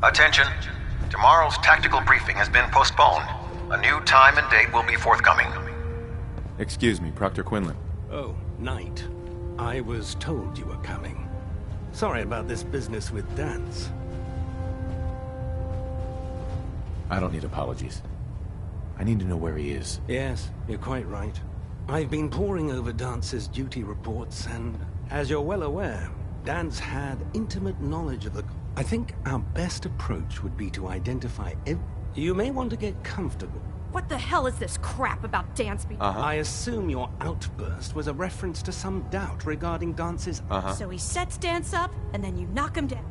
Attention. Tomorrow's tactical briefing has been postponed. A new time and date will be forthcoming. Excuse me, Proctor Quinlan. Oh, Knight. I was told you were coming. Sorry about this business with Danse. I don't need apologies. I need to know where he is. Yes, you're quite right. I've been poring over Dance's duty reports, and as you're well aware, Danse had intimate knowledge of the... I think our best approach would be to identify You may want to get comfortable. What the hell is this crap about Danse being... I assume your outburst was a reference to some doubt regarding Dance's... So he sets Danse up, and then you knock him down.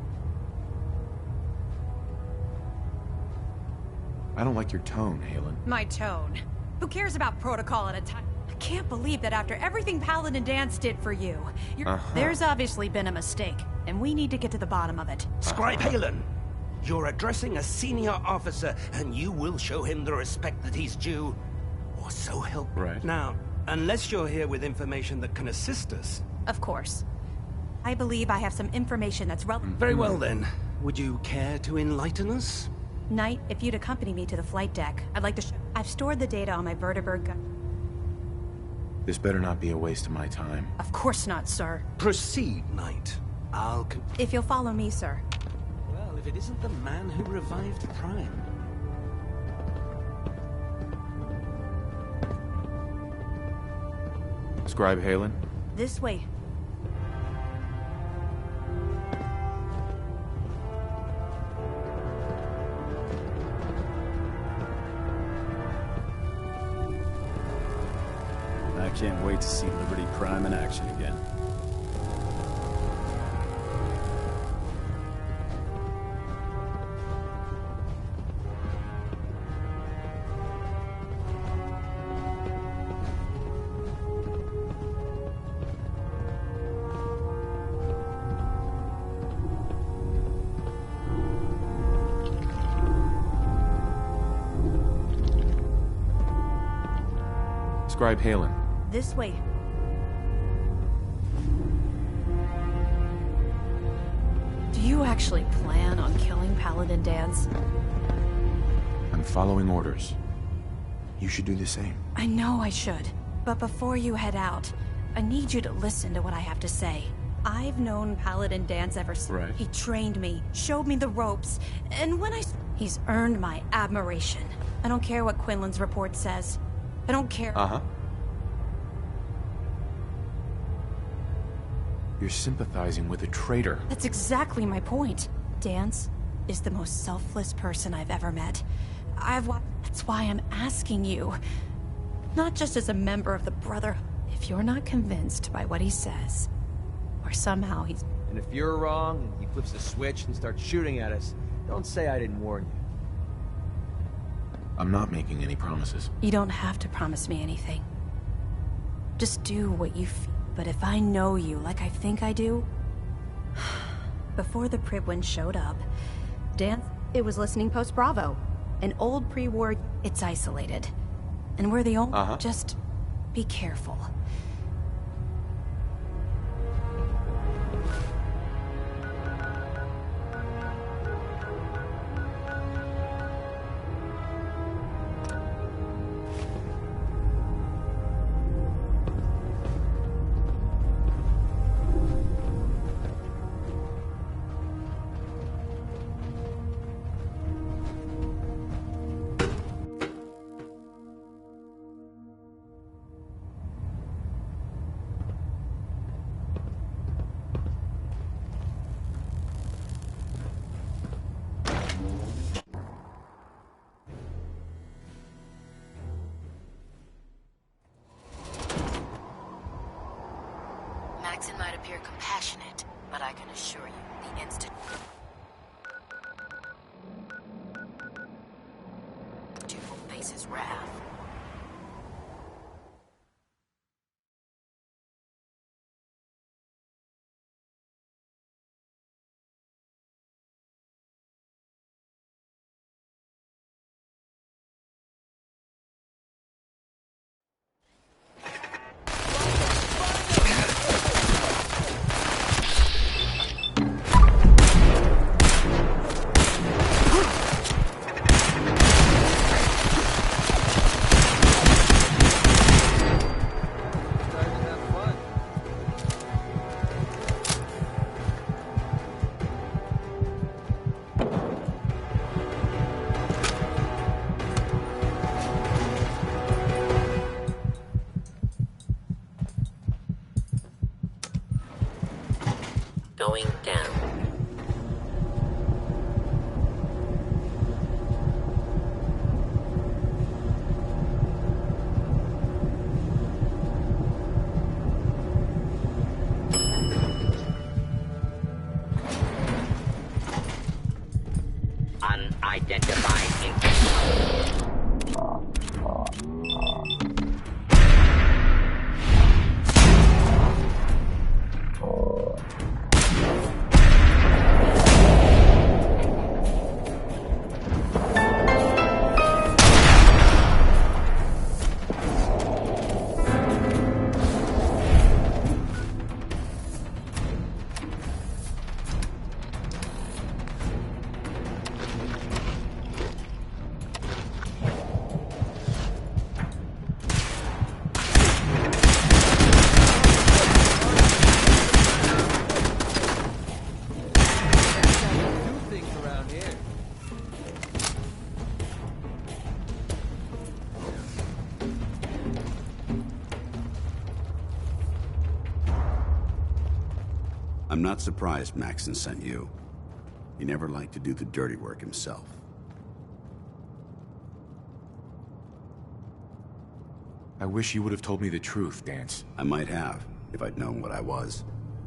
I don't like your tone, Haylen. My tone. Who cares about protocol at a time? I can't believe that after everything Paladin Danse did for you, there's obviously been a mistake, and we need to get to the bottom of it. Scribe Haylen, you're addressing a senior officer, and you will show him the respect that he's due, or so help. Right. Now, unless you're here with information that can assist us... Of course. I believe I have some information that's relevant. Very well then. Would you care to enlighten us? Knight, if you'd accompany me to the flight deck, I'd like to I've stored the data on my vertibird gun. This better not be a waste of my time. Of course not, sir. Proceed, Knight. If you'll follow me, sir. Well, if it isn't the man who revived Prime. Scribe Haylen? This way. I can't wait to see Liberty Prime in action again. Scribe Haylen. This way. Do you actually plan on killing Paladin Danse? I'm following orders. You should do the same. I know I should. But before you head out, I need you to listen to what I have to say. I've known Paladin Danse ever since. Right. He trained me, showed me the ropes, and when he's earned my admiration. I don't care what Quinlan's report says. I don't care. You're sympathizing with a traitor. That's exactly my point. Danse is the most selfless person I've ever met. That's why I'm asking you. Not just as a member of the Brotherhood. If you're not convinced by what he says, or somehow he's... And if you're wrong, and he flips the switch and starts shooting at us, don't say I didn't warn you. I'm not making any promises. You don't have to promise me anything. Just do what you feel. But if I know you like I think I do... Before the Pribwin showed up, it was listening post Bravo. An old pre-war... It's isolated. And we're the only... Just be careful. Maxon might appear compassionate, but I can assure you, the instant you will face his wrath. I'm not surprised Maxon sent you. He never liked to do the dirty work himself. I wish you would have told me the truth, Danse. I might have, if I'd known what I was.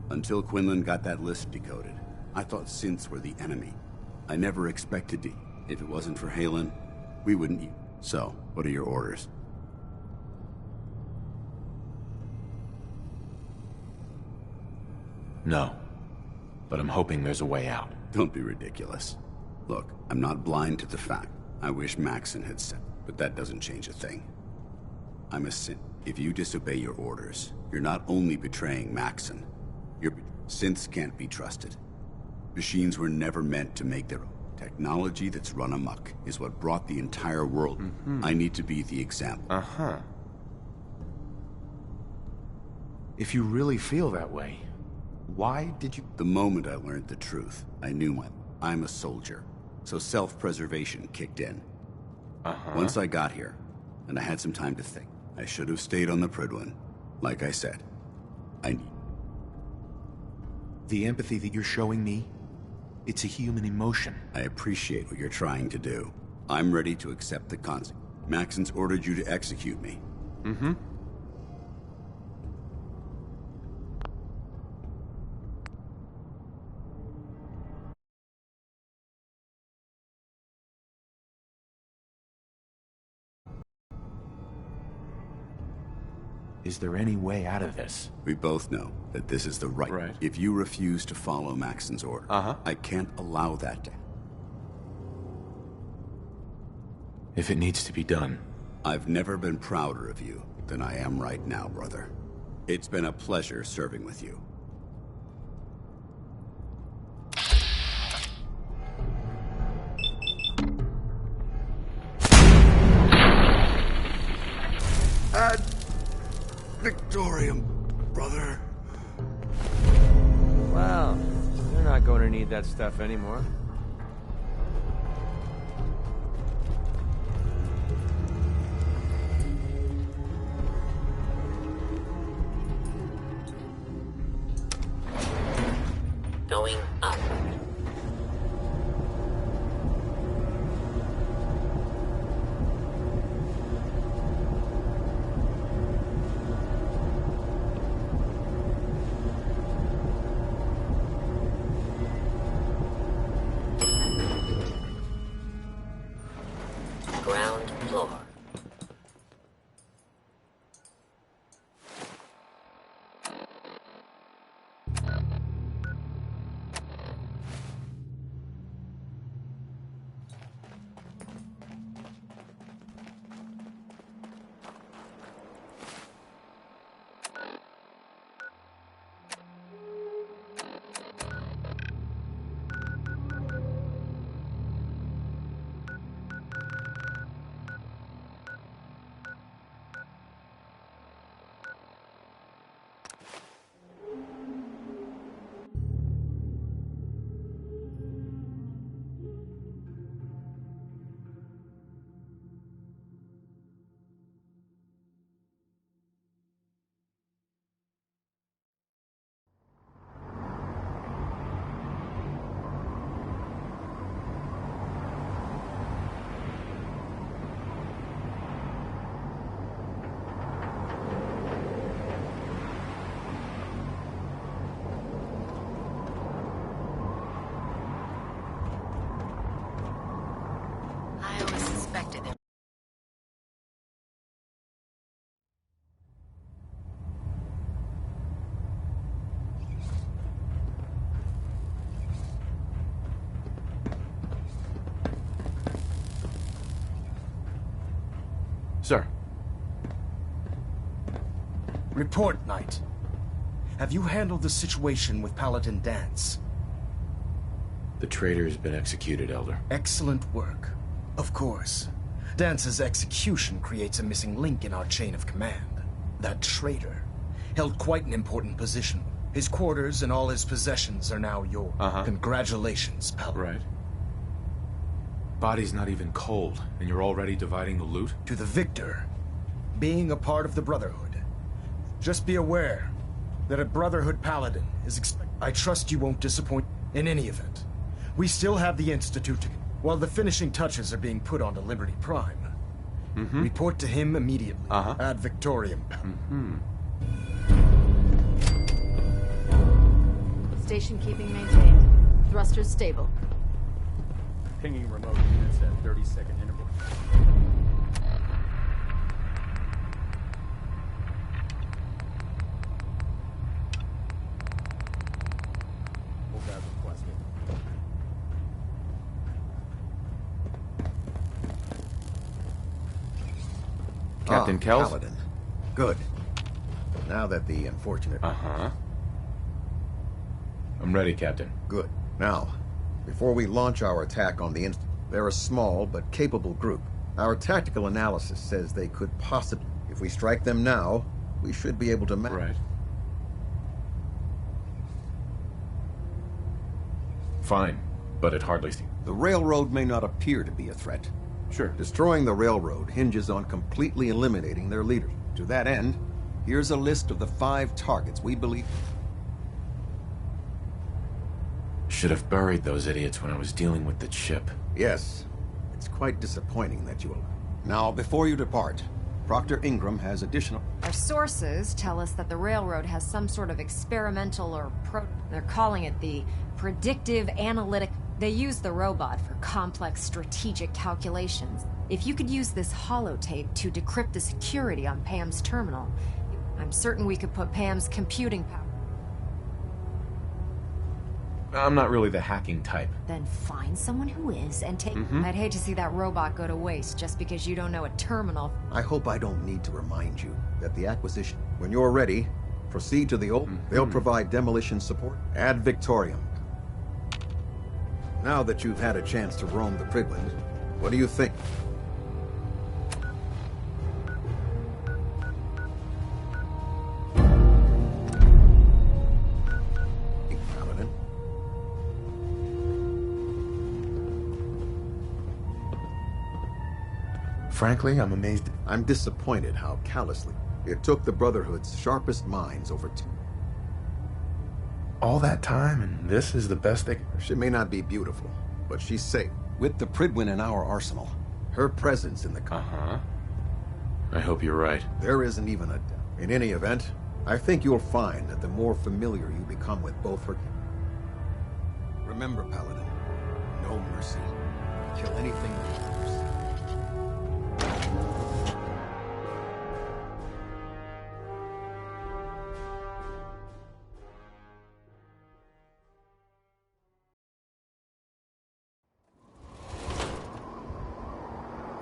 Until Quinlan got that list decoded, I thought synths were the enemy. I never expected to. If it wasn't for Haylen, we wouldn't eat. So, what are your orders? No. But I'm hoping there's a way out. Don't be ridiculous. Look, I'm not blind to the fact. I wish Maxon had said, but that doesn't change a thing. I'm a synth. If you disobey your orders, you're not only betraying Maxon, synths can't be trusted. Machines were never meant to make their own. Technology that's run amok is what brought the entire world. I need to be the example. If you really feel that way, why did you... The moment I learned the truth, I knew I'm a soldier, so self-preservation kicked in. Once I got here, and I had some time to think, I should have stayed on the Prydwen. Like I said, I need... The empathy that you're showing me, it's a human emotion. I appreciate what you're trying to do. I'm ready to accept the consequences. Maxon's ordered you to execute me. Is there any way out of this? We both know that this is the right. If you refuse to follow Maxon's order, I can't allow that to... If it needs to be done. I've never been prouder of you than I am right now, brother. It's been a pleasure serving with you. Ad Victorium, brother. Well, they're not going to need that stuff anymore. Going up. Ground floor. I always suspected there. Sir. Report, Knight. Have you handled the situation with Paladin Danse? The traitor has been executed, Elder. Excellent work. Of course. Dance's execution creates a missing link in our chain of command. That traitor held quite an important position. His quarters and all his possessions are now yours. Congratulations, Paladin. Right. Body's not even cold, and you're already dividing the loot? To the victor, being a part of the Brotherhood. Just be aware that a Brotherhood Paladin is expected. I trust you won't disappoint. In any event, we still have the Institute to... While the finishing touches are being put onto Liberty Prime, report to him immediately. Ad Victoriam. Station keeping maintained. Thrusters stable. Pinging remote units at 30-second interval. Hold that requested. Captain Kells? Paladin. Good. Now that the unfortunate... I'm ready, Captain. Good. Now, before we launch our attack on the they're a small but capable group. Our tactical analysis says they could possibly... If we strike them now, we should be able to... Right. Fine, but it hardly seems... The railroad may not appear to be a threat. Sure. Destroying the railroad hinges on completely eliminating their leaders. To that end, here's a list of the 5 targets we believe... Should have buried those idiots when I was dealing with the chip. Yes. It's quite disappointing that you... Now, before you depart, Proctor Ingram has additional... Our sources tell us that the railroad has some sort of experimental or they're calling it the predictive analytic... They use the robot for complex strategic calculations. If you could use this holotape to decrypt the security on Pam's terminal, I'm certain we could put Pam's computing power... I'm not really the hacking type. Then find someone who is and take... I'd hate to see that robot go to waste just because you don't know a terminal. I hope I don't need to remind you that the acquisition... When you're ready, proceed to the old... They'll provide demolition support. Ad Victoriam. Now that you've had a chance to roam the Prydwen, what do you think? Paladin. Frankly, I'm amazed. I'm disappointed how callously it took the Brotherhood's sharpest minds over All that time, and this is the best they... She may not be beautiful, but she's safe. With the Prydwen in our arsenal, her presence in the... I hope you're right. There isn't even a doubt. In any event, I think you'll find that the more familiar you become with both her... Remember, Paladin, no mercy. Kill anything that matters.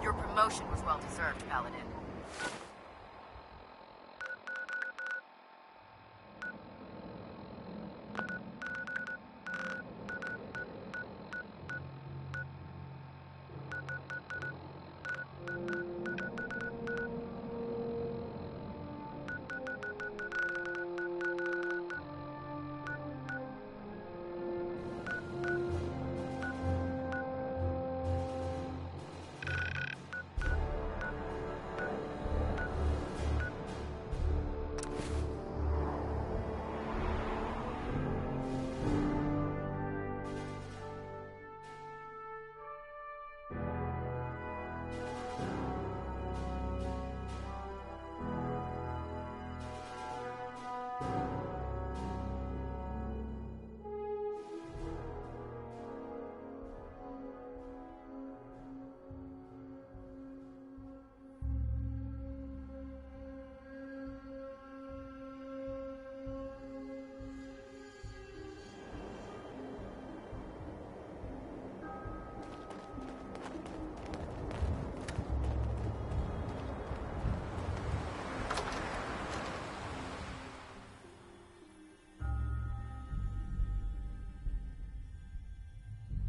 Your promotion was well deserved, Paladin.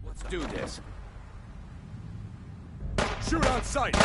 Let's do this. Shoot on sight!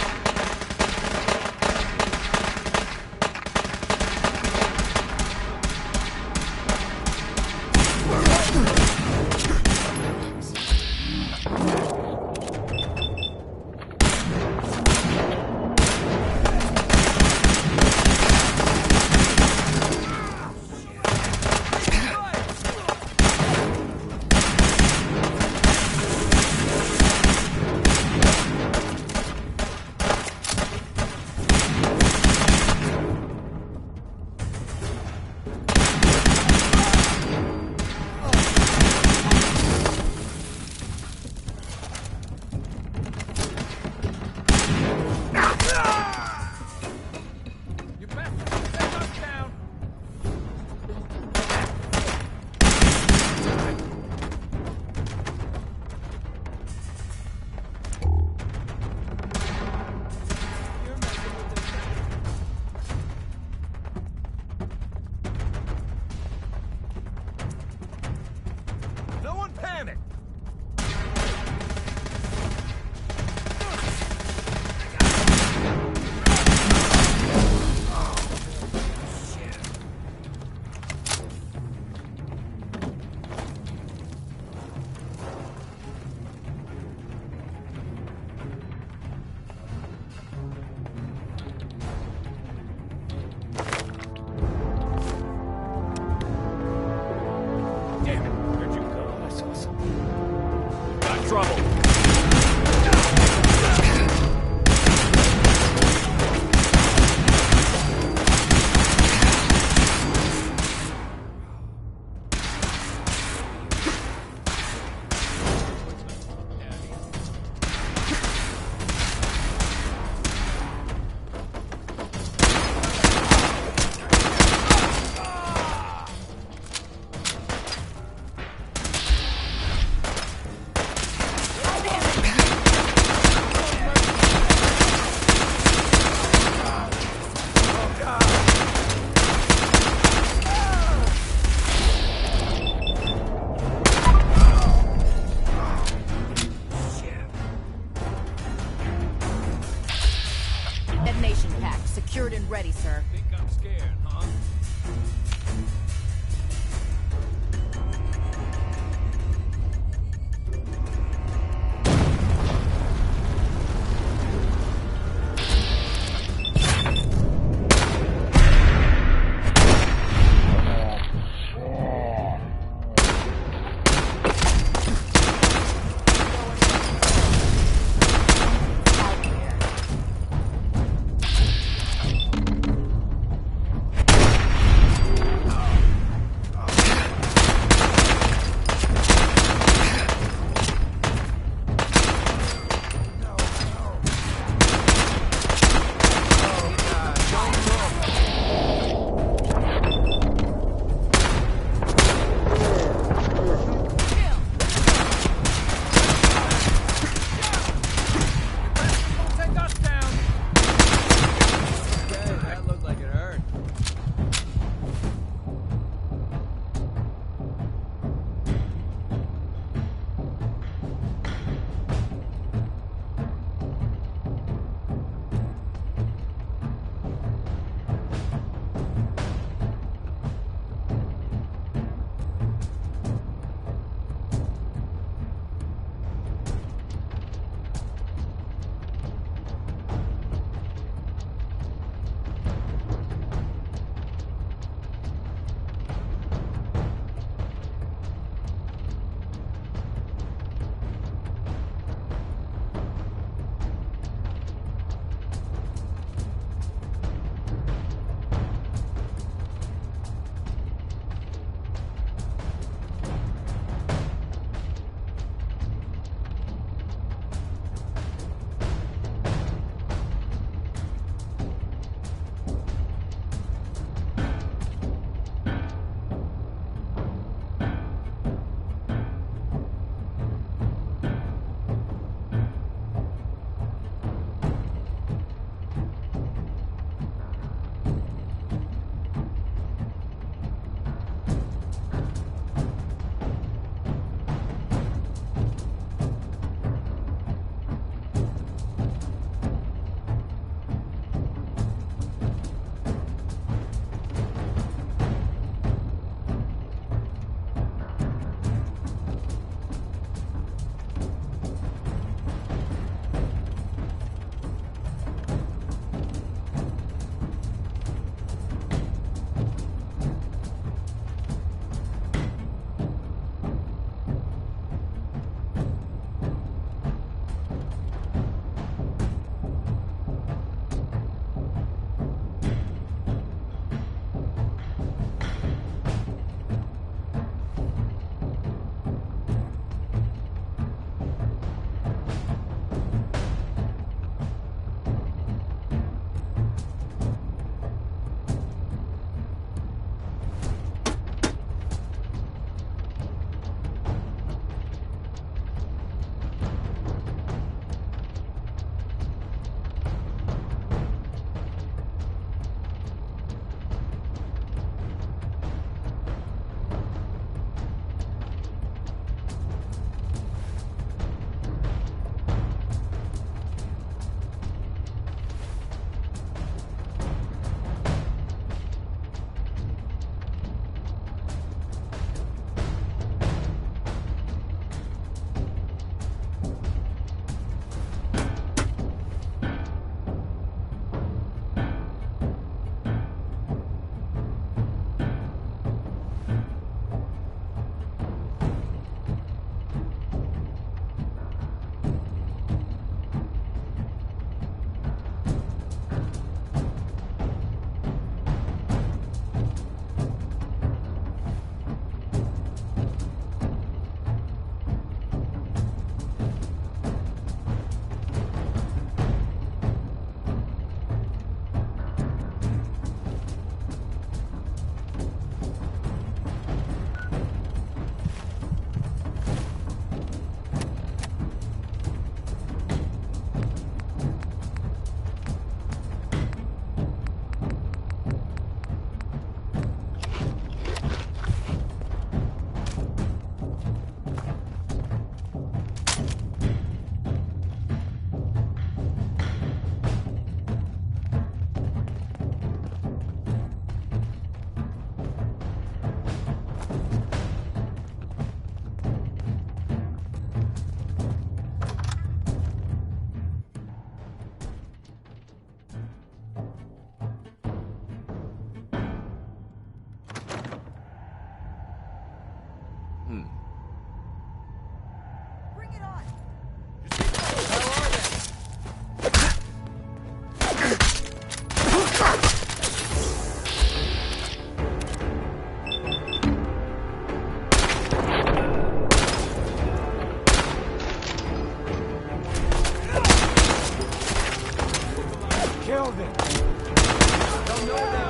Detonation pack, secured and ready, sir. Think I'm scared, huh? killed it! Don't know now!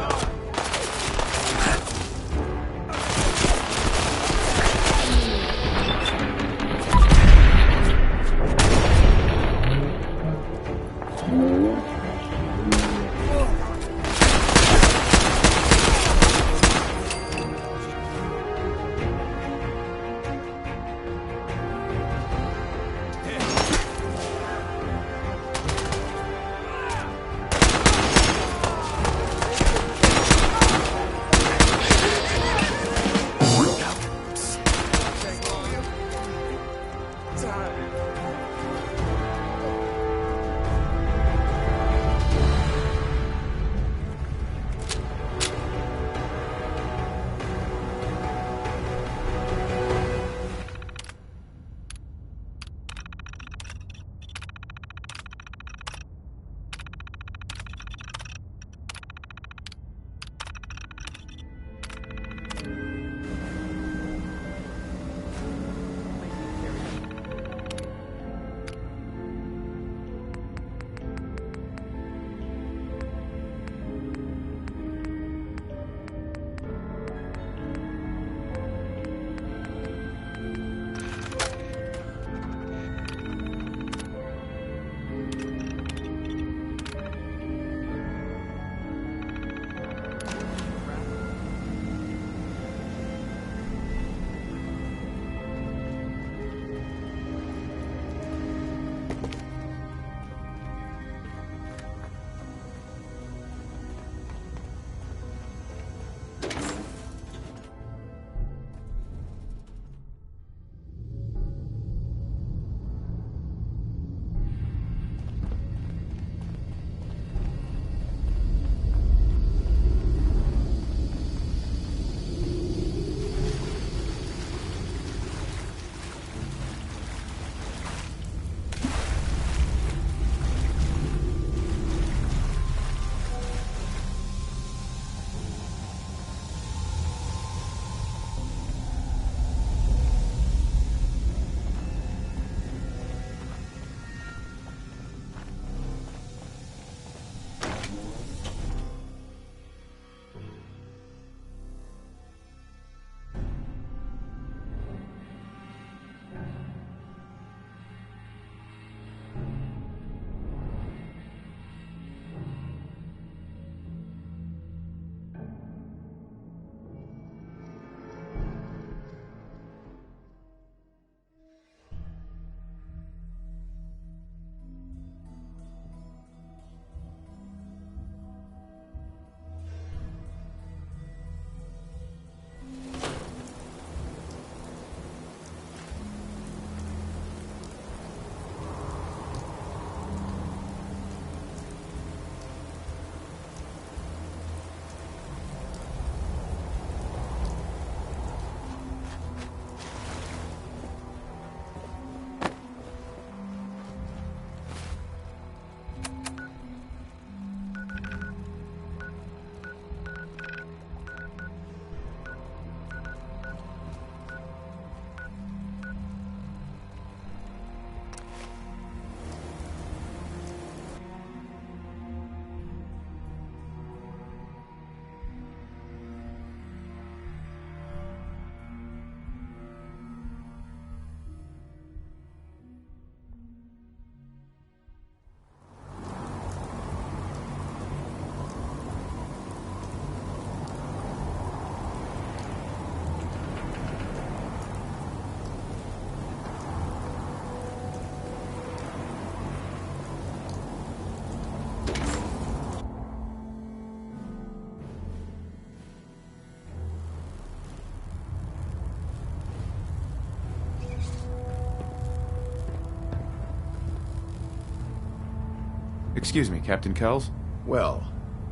Excuse me, Captain Kells? Well,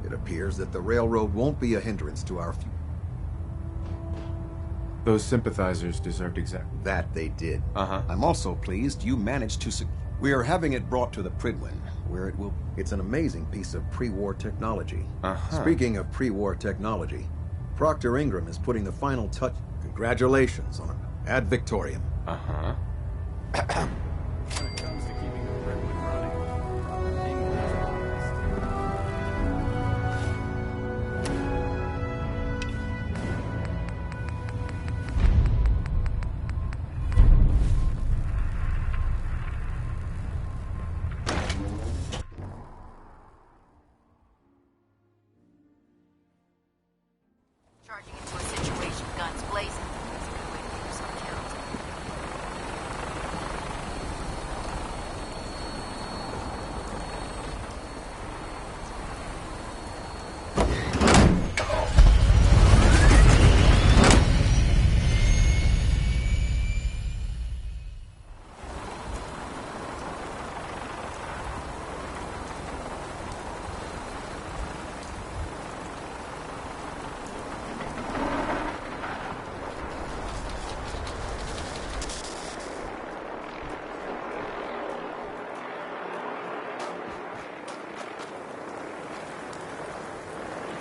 it appears that the railroad won't be a hindrance to our future. Those sympathizers deserved exactly that. They did. Uh-huh. I'm also pleased you managed to... We are having it brought to the Prydwen, where it will... It's an amazing piece of pre-war technology. Uh-huh. Speaking of pre-war technology, Proctor Ingram is putting the final touch... Congratulations on it. Ad Victoriam. Uh-huh. When it comes to keeping the Prydwen running, Proper King has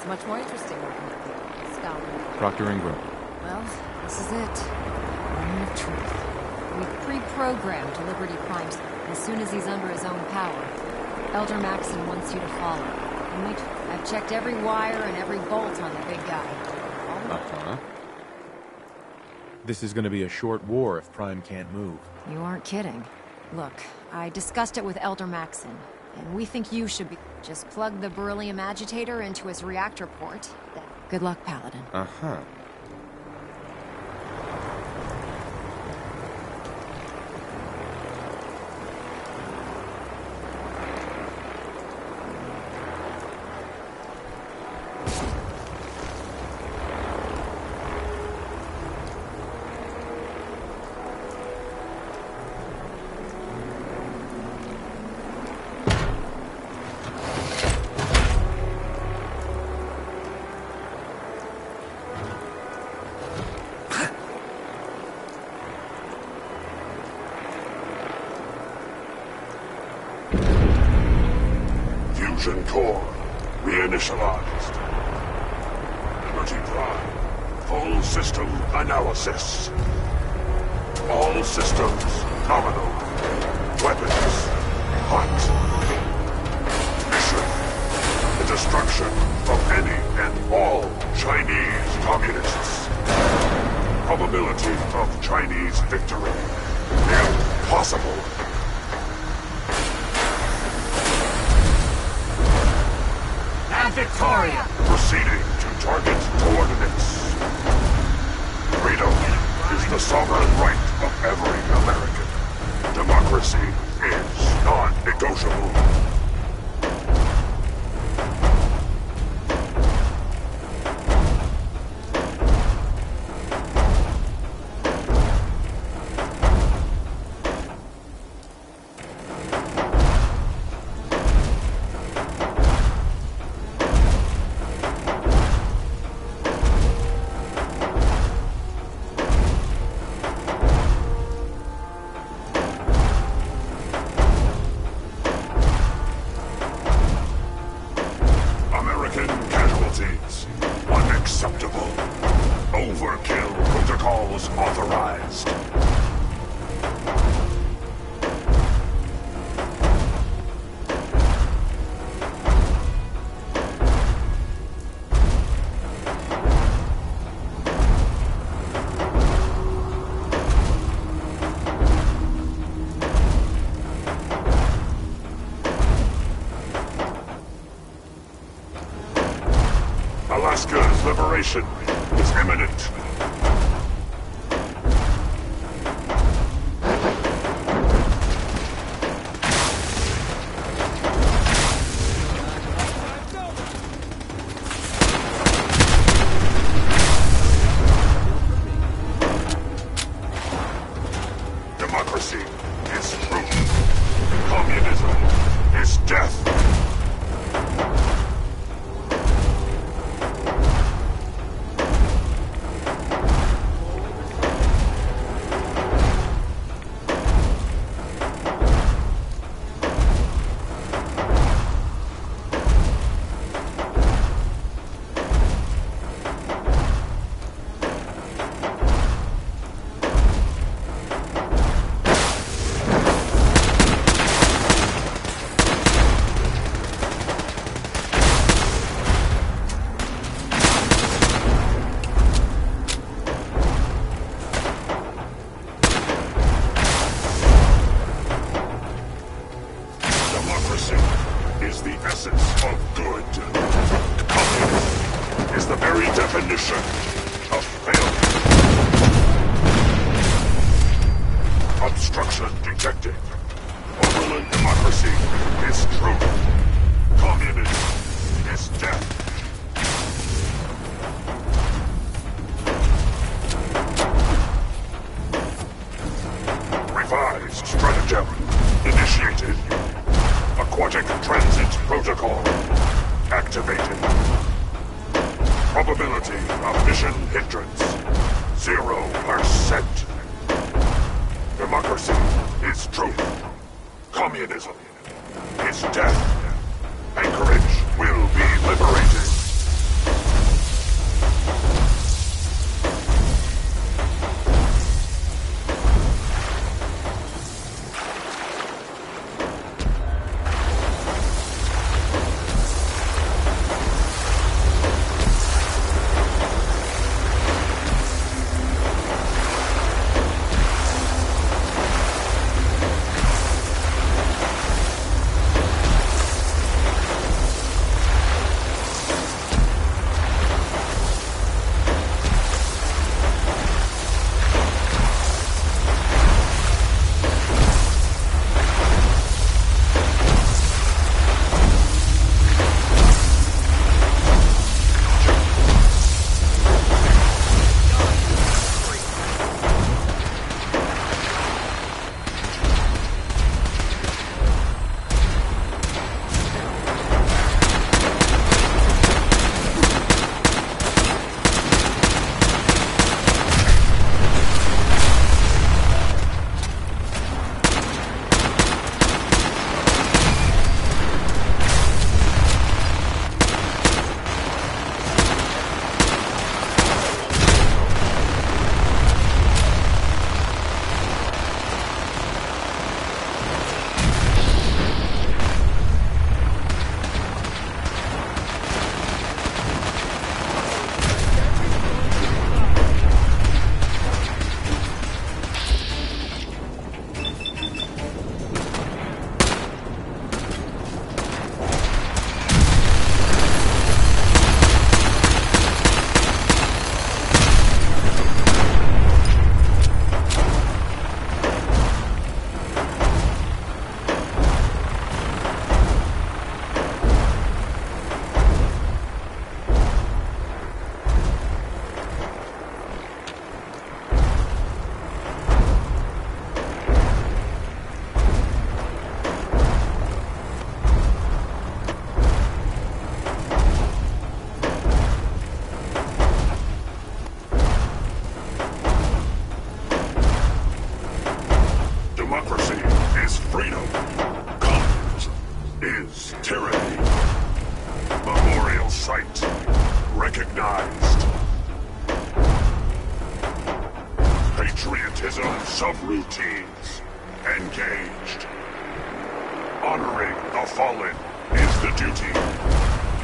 It's much more interesting working with people. Scholars. Proctor Ingram. Well, this is it. Moment of truth. We've pre-programmed Liberty Prime's as soon as he's under his own power. Elder Maxon wants you to follow. I've checked every wire and every bolt on the big guy. Uh-huh. This is gonna be a short war if Prime can't move. You aren't kidding. Look, I discussed it with Elder Maxon, and we think you should be... Just plug the beryllium agitator into his reactor port. Good luck, Paladin. Uh-huh. Fusion core reinitialized. Liberty Prime, full system analysis. All systems nominal. Weapons hot. Mission: the destruction of any and all Chinese communists. Probability of Chinese victory: impossible. Victoria! Proceeding to target coordinates. Freedom is the sovereign right of every American. Democracy is non-negotiable. Unacceptable. Overkill protocols authorized. Alaska's liberation is imminent. Democracy is truth. Communism is death. Is the essence of good. Communism is the very definition of failure. Obstruction detected. Overland democracy is truth. Communism is death. Revised stratagem initiated. Aquatic transit protocol activated. Probability of mission hindrance 0%. Democracy is truth. Communism is death. Anchorage will be liberated. sight. Recognized. Patriotism subroutines. Engaged. Honoring the fallen is the duty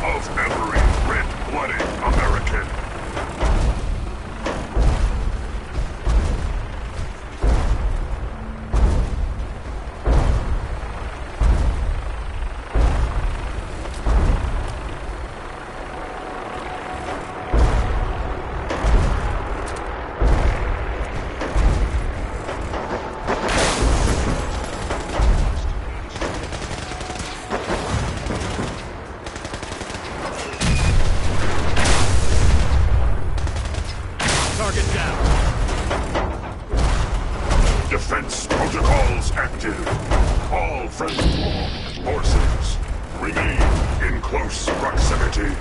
of every red-blooded American. Defense protocols active. All friendly forces remain in close proximity.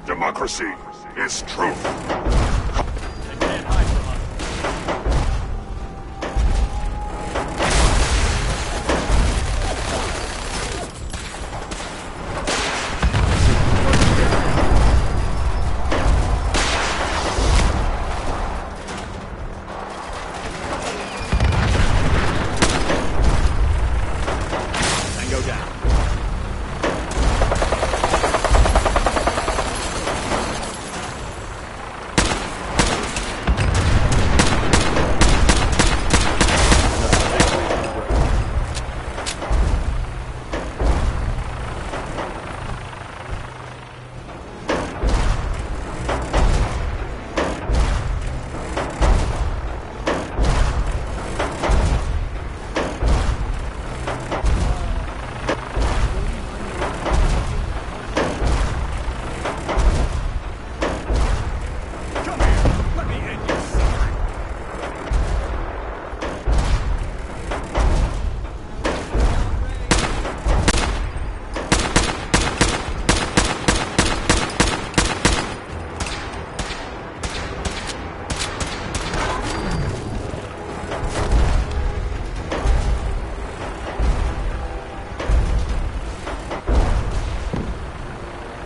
Democracy is truth. They can't hide from us. Tango down.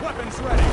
Weapons ready.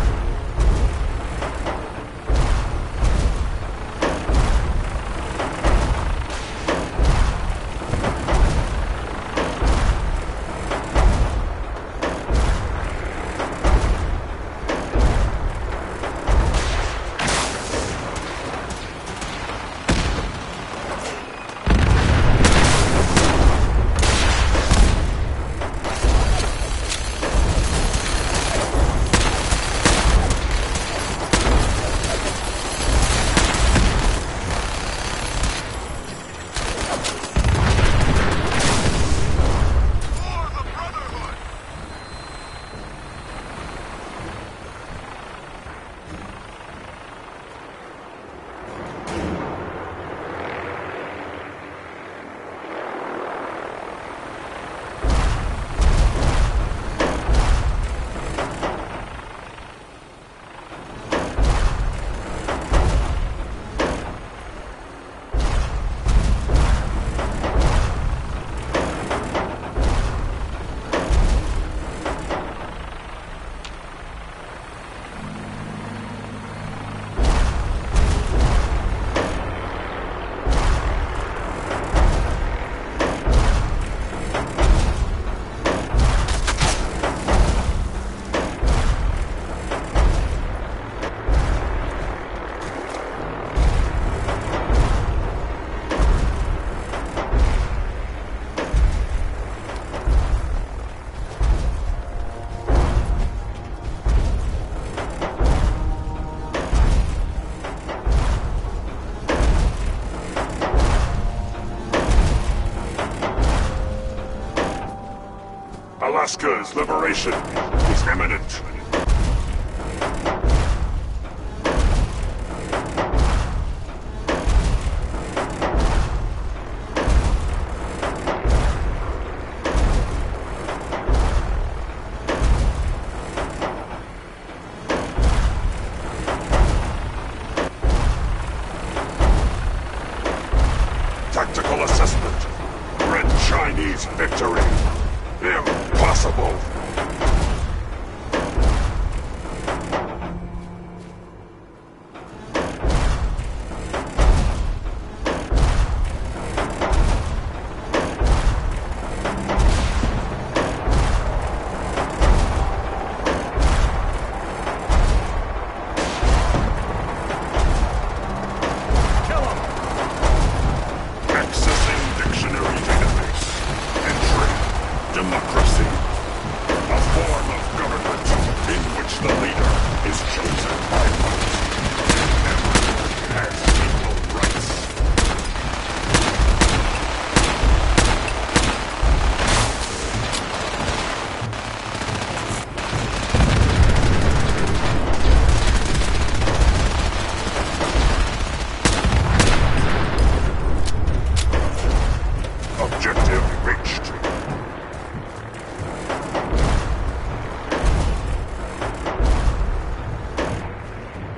Alaska's liberation is imminent. Chinese victory. Impossible.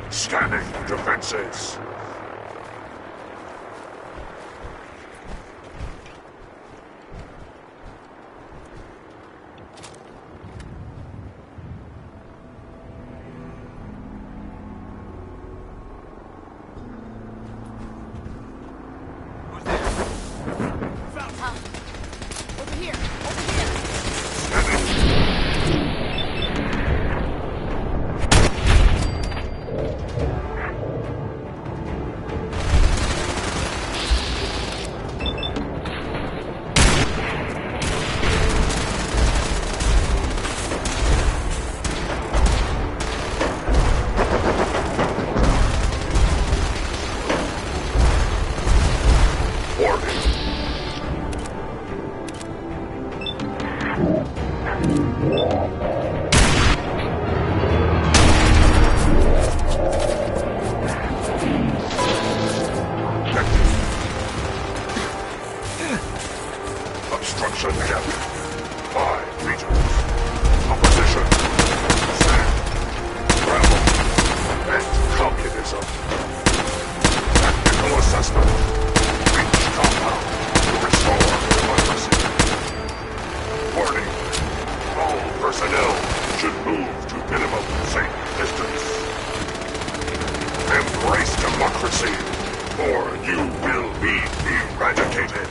Scanning defenses. Obstruction depth. 5 meters. Opposition. Sand. Gravel. And communism. Technical assessment. Reach compound to restore democracy. Warning. All personnel should move to minimum safe distance. Embrace democracy, or you will be eradicated.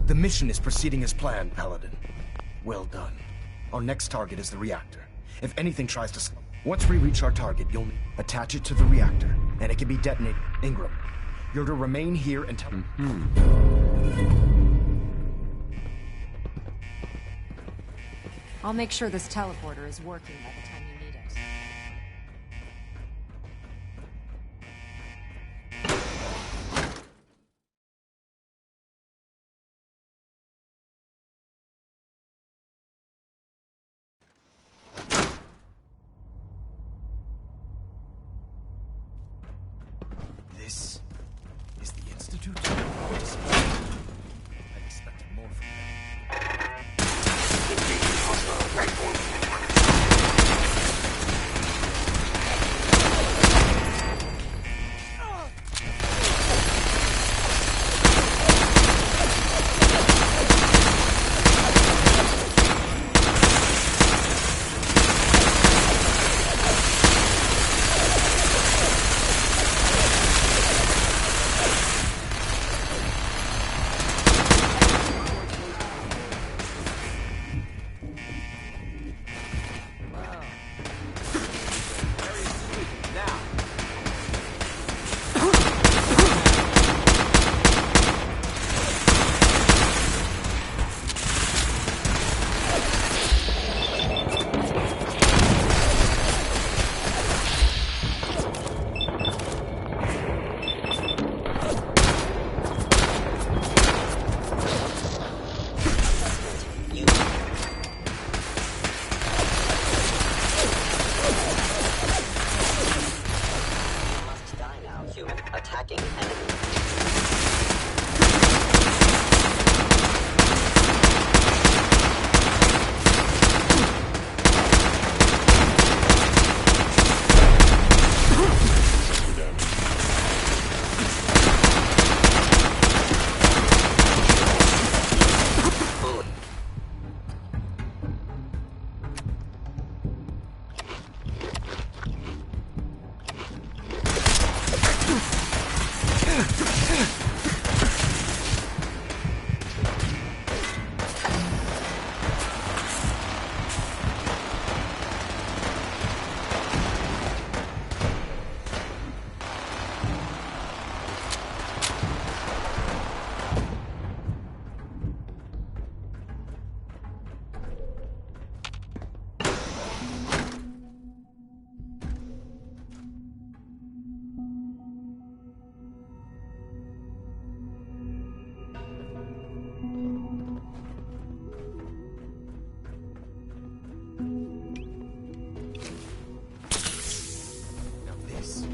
The mission is proceeding as planned, Paladin. Well done. Our next target is the reactor. If anything tries to slow... Once we reach our target, you'll attach it to the reactor, and it can be detonated. Ingram, you're to remain here until... I'll make sure this teleporter is working by the time you need it. This is the Institute? I expected more from them.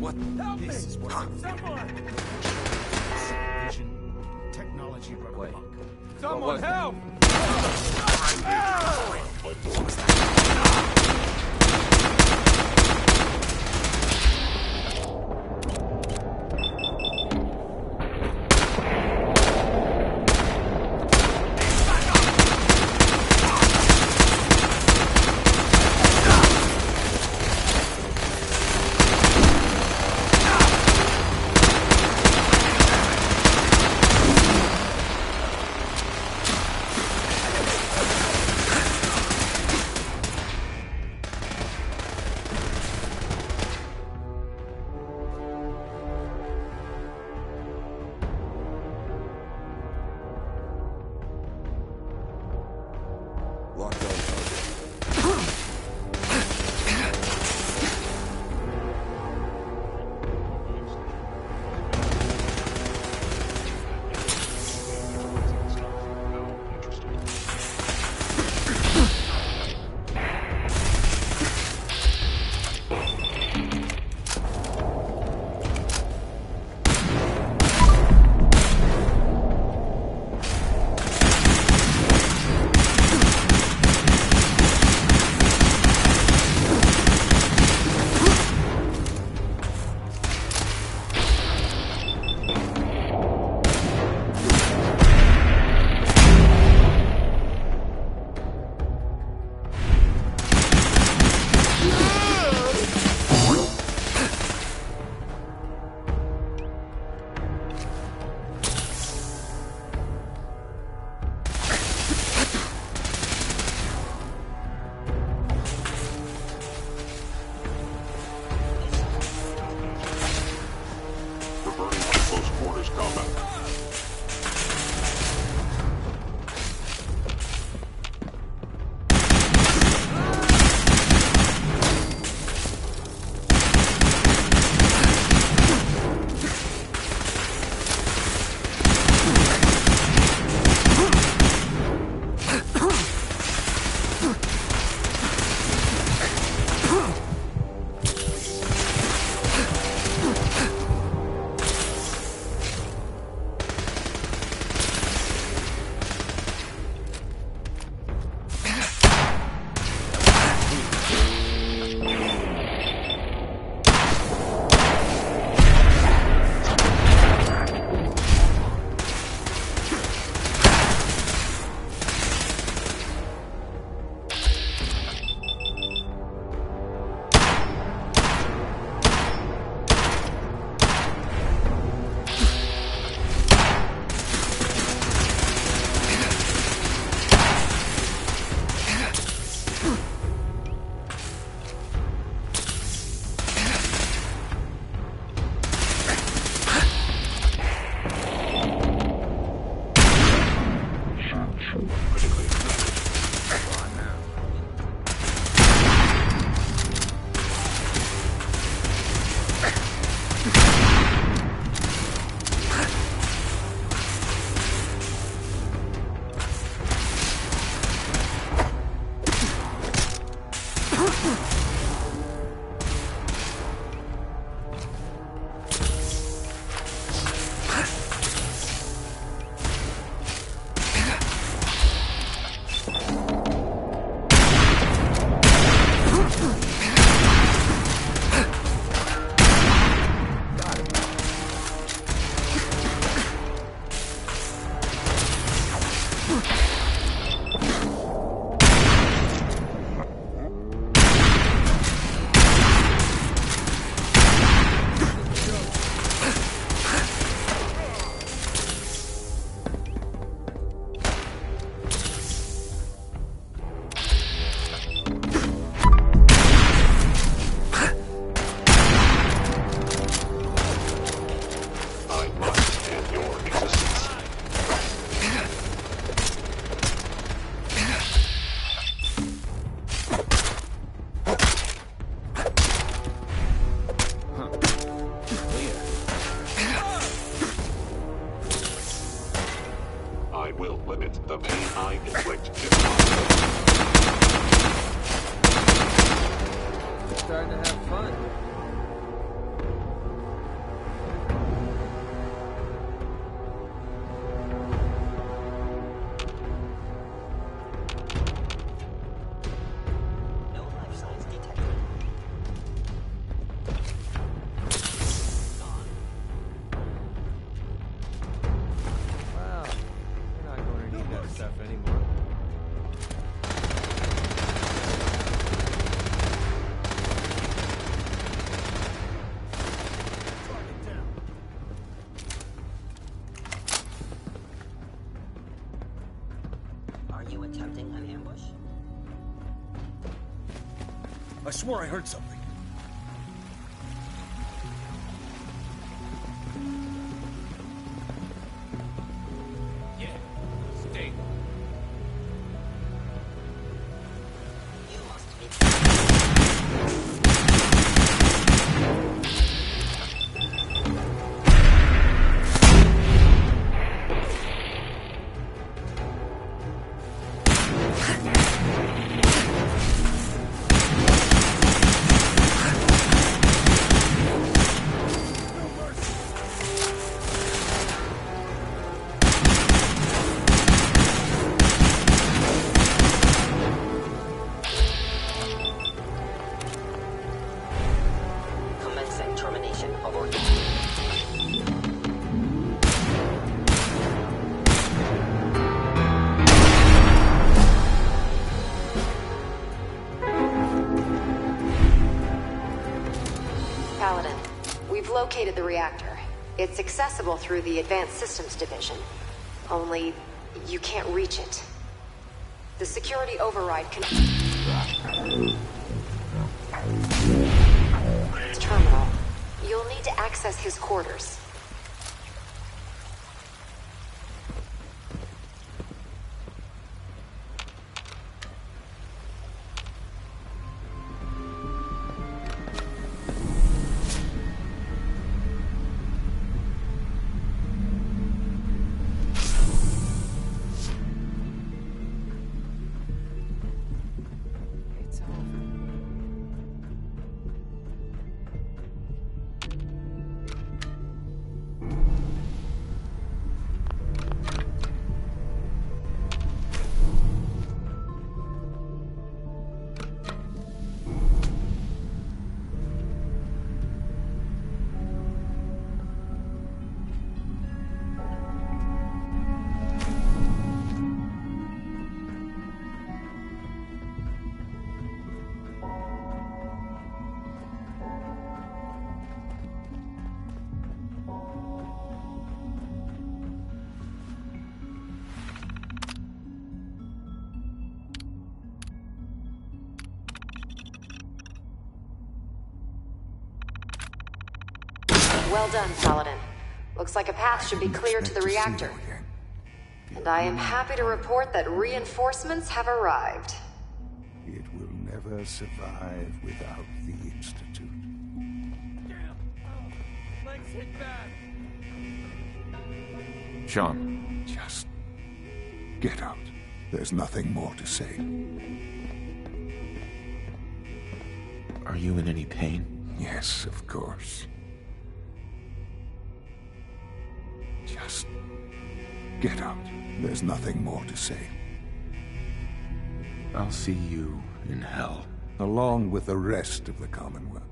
What? Help me! This is what Someone! Vision, technology Wait. roadblock. Someone help! I swore I heard something. Paladin, we've located the reactor. It's accessible through the Advanced Systems Division. Only, you can't reach it. The security override can... Terminal. You'll need to access his quarters. Well done, Paladin. Looks like a path should be clear to the reactor. And I am happy to report that reinforcements have arrived. It will never survive without the Institute. Damn! Oh, legs hit bad. Sean. Just get out. There's nothing more to say. Are you in any pain? Yes, of course. Just get out. There's nothing more to say. I'll see you in hell. Along with the rest of the Commonwealth.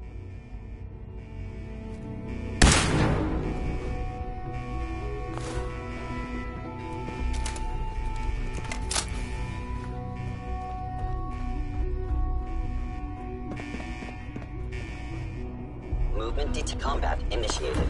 Movement into combat initiated.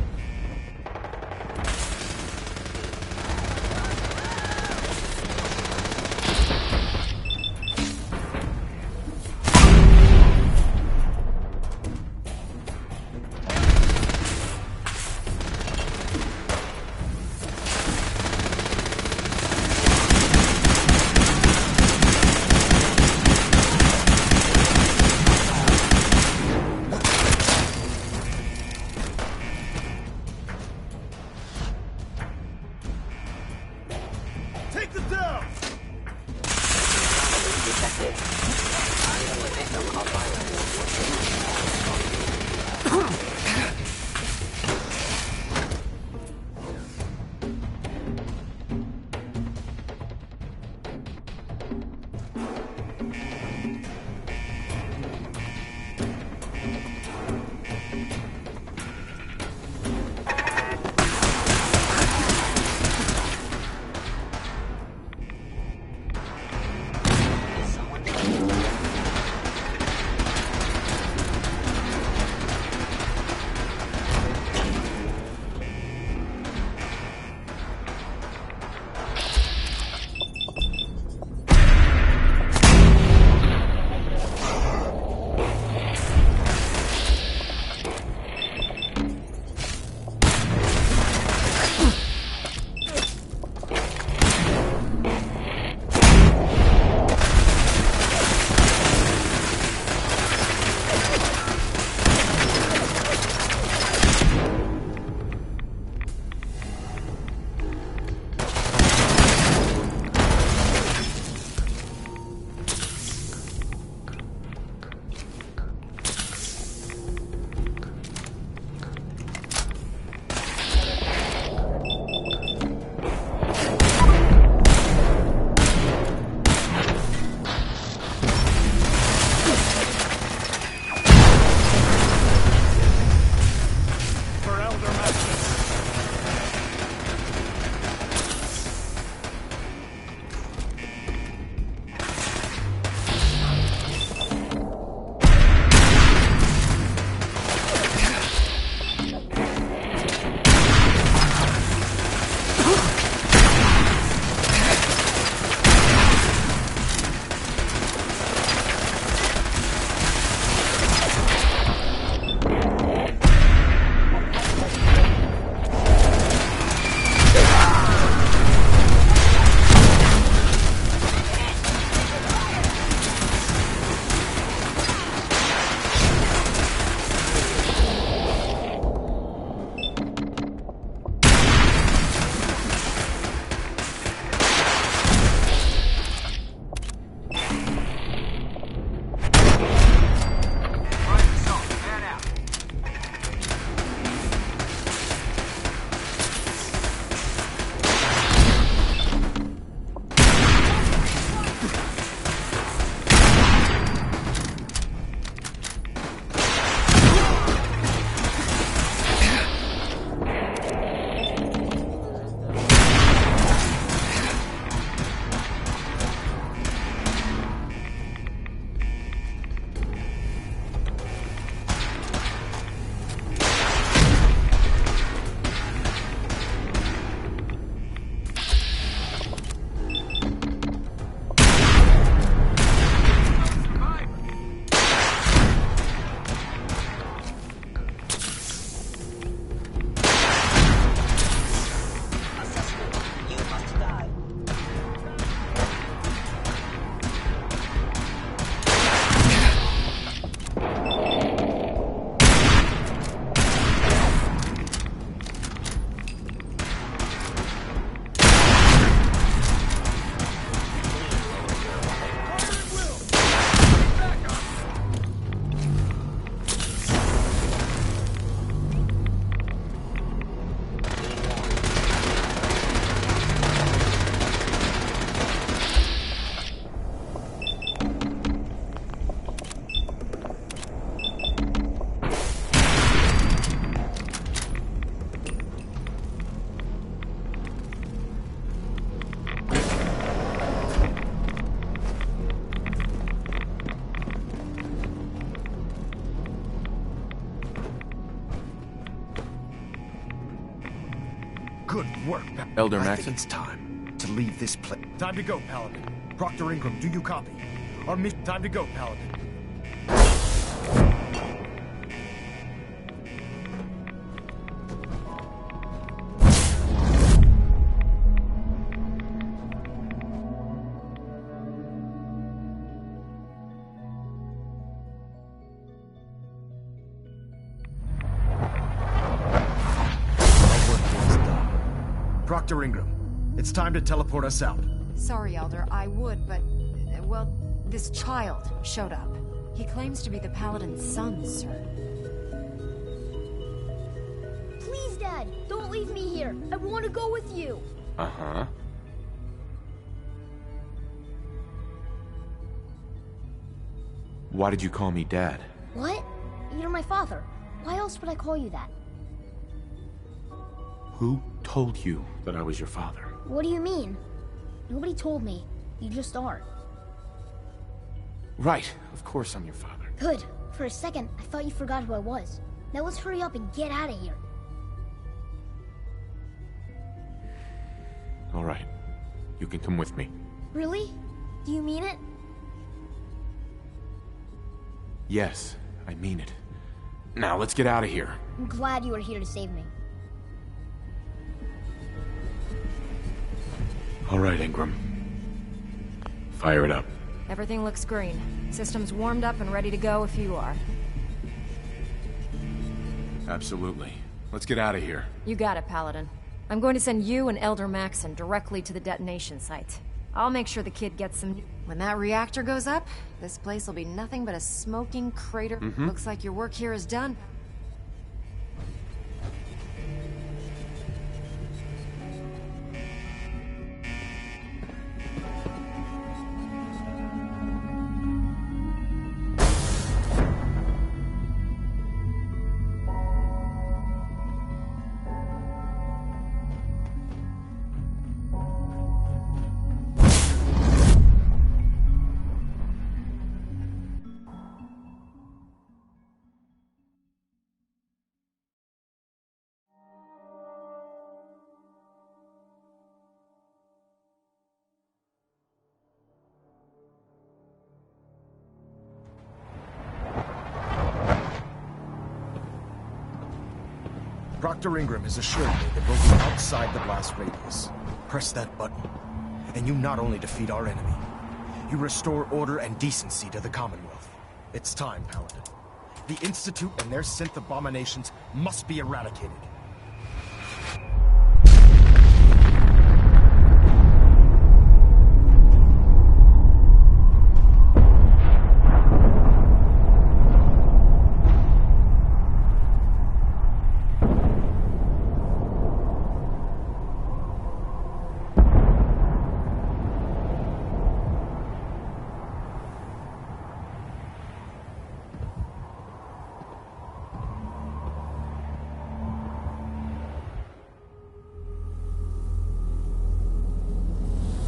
Good work, Elder I Maxon? think it's time to leave this place. Time to go, Paladin. Proctor Ingram, do you copy? Our mission. Time to go, Paladin. Proctor Ingram, it's time to teleport us out. Sorry, Elder, I would, but... well, this child showed up. He claims to be the Paladin's son, sir. Please, Dad, don't leave me here. I want to go with you. Uh-huh. Why did you call me Dad? What? You're my father. Why else would I call you that? Who told you that I was your father? What do you mean? Nobody told me. You just are. Right, of course I'm your father. Good. For a second, I thought you forgot who I was. Now let's hurry up and get out of here. All right. You can come with me. Really? Do you mean it? Yes, I mean it. Now, let's get out of here. I'm glad you are here to save me. All right, Ingram. Fire it up. Everything looks green. System's warmed up and ready to go if you are. Absolutely. Let's get out of here. You got it, Paladin. I'm going to send you and Elder Maxon directly to the detonation site. I'll make sure the kid gets some... When that reactor goes up, this place will be nothing but a smoking crater. Looks like your work here is done. Proctor Ingram has assured me that we'll be outside the blast radius. Press that button, and you not only defeat our enemy, you restore order and decency to the Commonwealth. It's time, Paladin. The Institute and their synth abominations must be eradicated.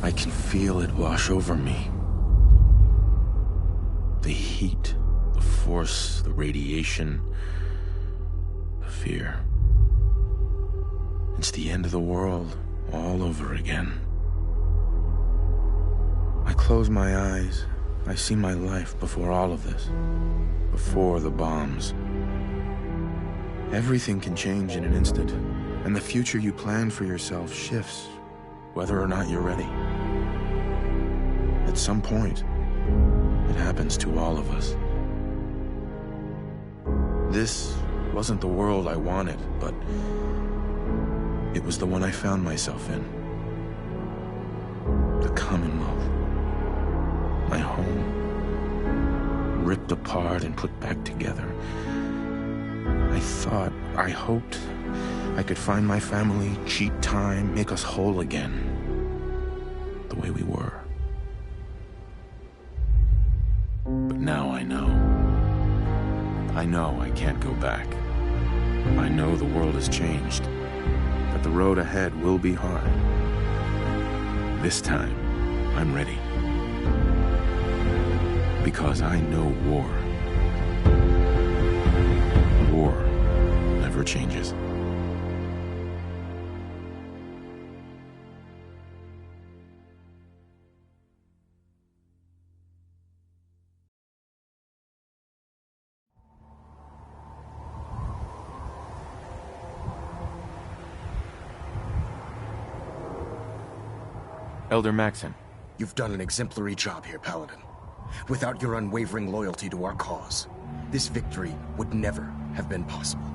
I can feel it wash over me. The heat, the force, the radiation, the fear. It's the end of the world all over again. I close my eyes. I see my life before all of this. Before the bombs. Everything can change in an instant, and the future you plan for yourself shifts, whether or not you're ready. At some point, it happens to all of us. This wasn't the world I wanted, but it was the one I found myself in. The Commonwealth. My home. Ripped apart and put back together. I hoped I could find my family, cheat time, make us whole again. The way we were. But now I know. I know I can't go back. I know the world has changed. That the road ahead will be hard. This time, I'm ready. Because I know war. War never changes. Elder Maxon. You've done an exemplary job here, Paladin. Without your unwavering loyalty to our cause, this victory would never have been possible.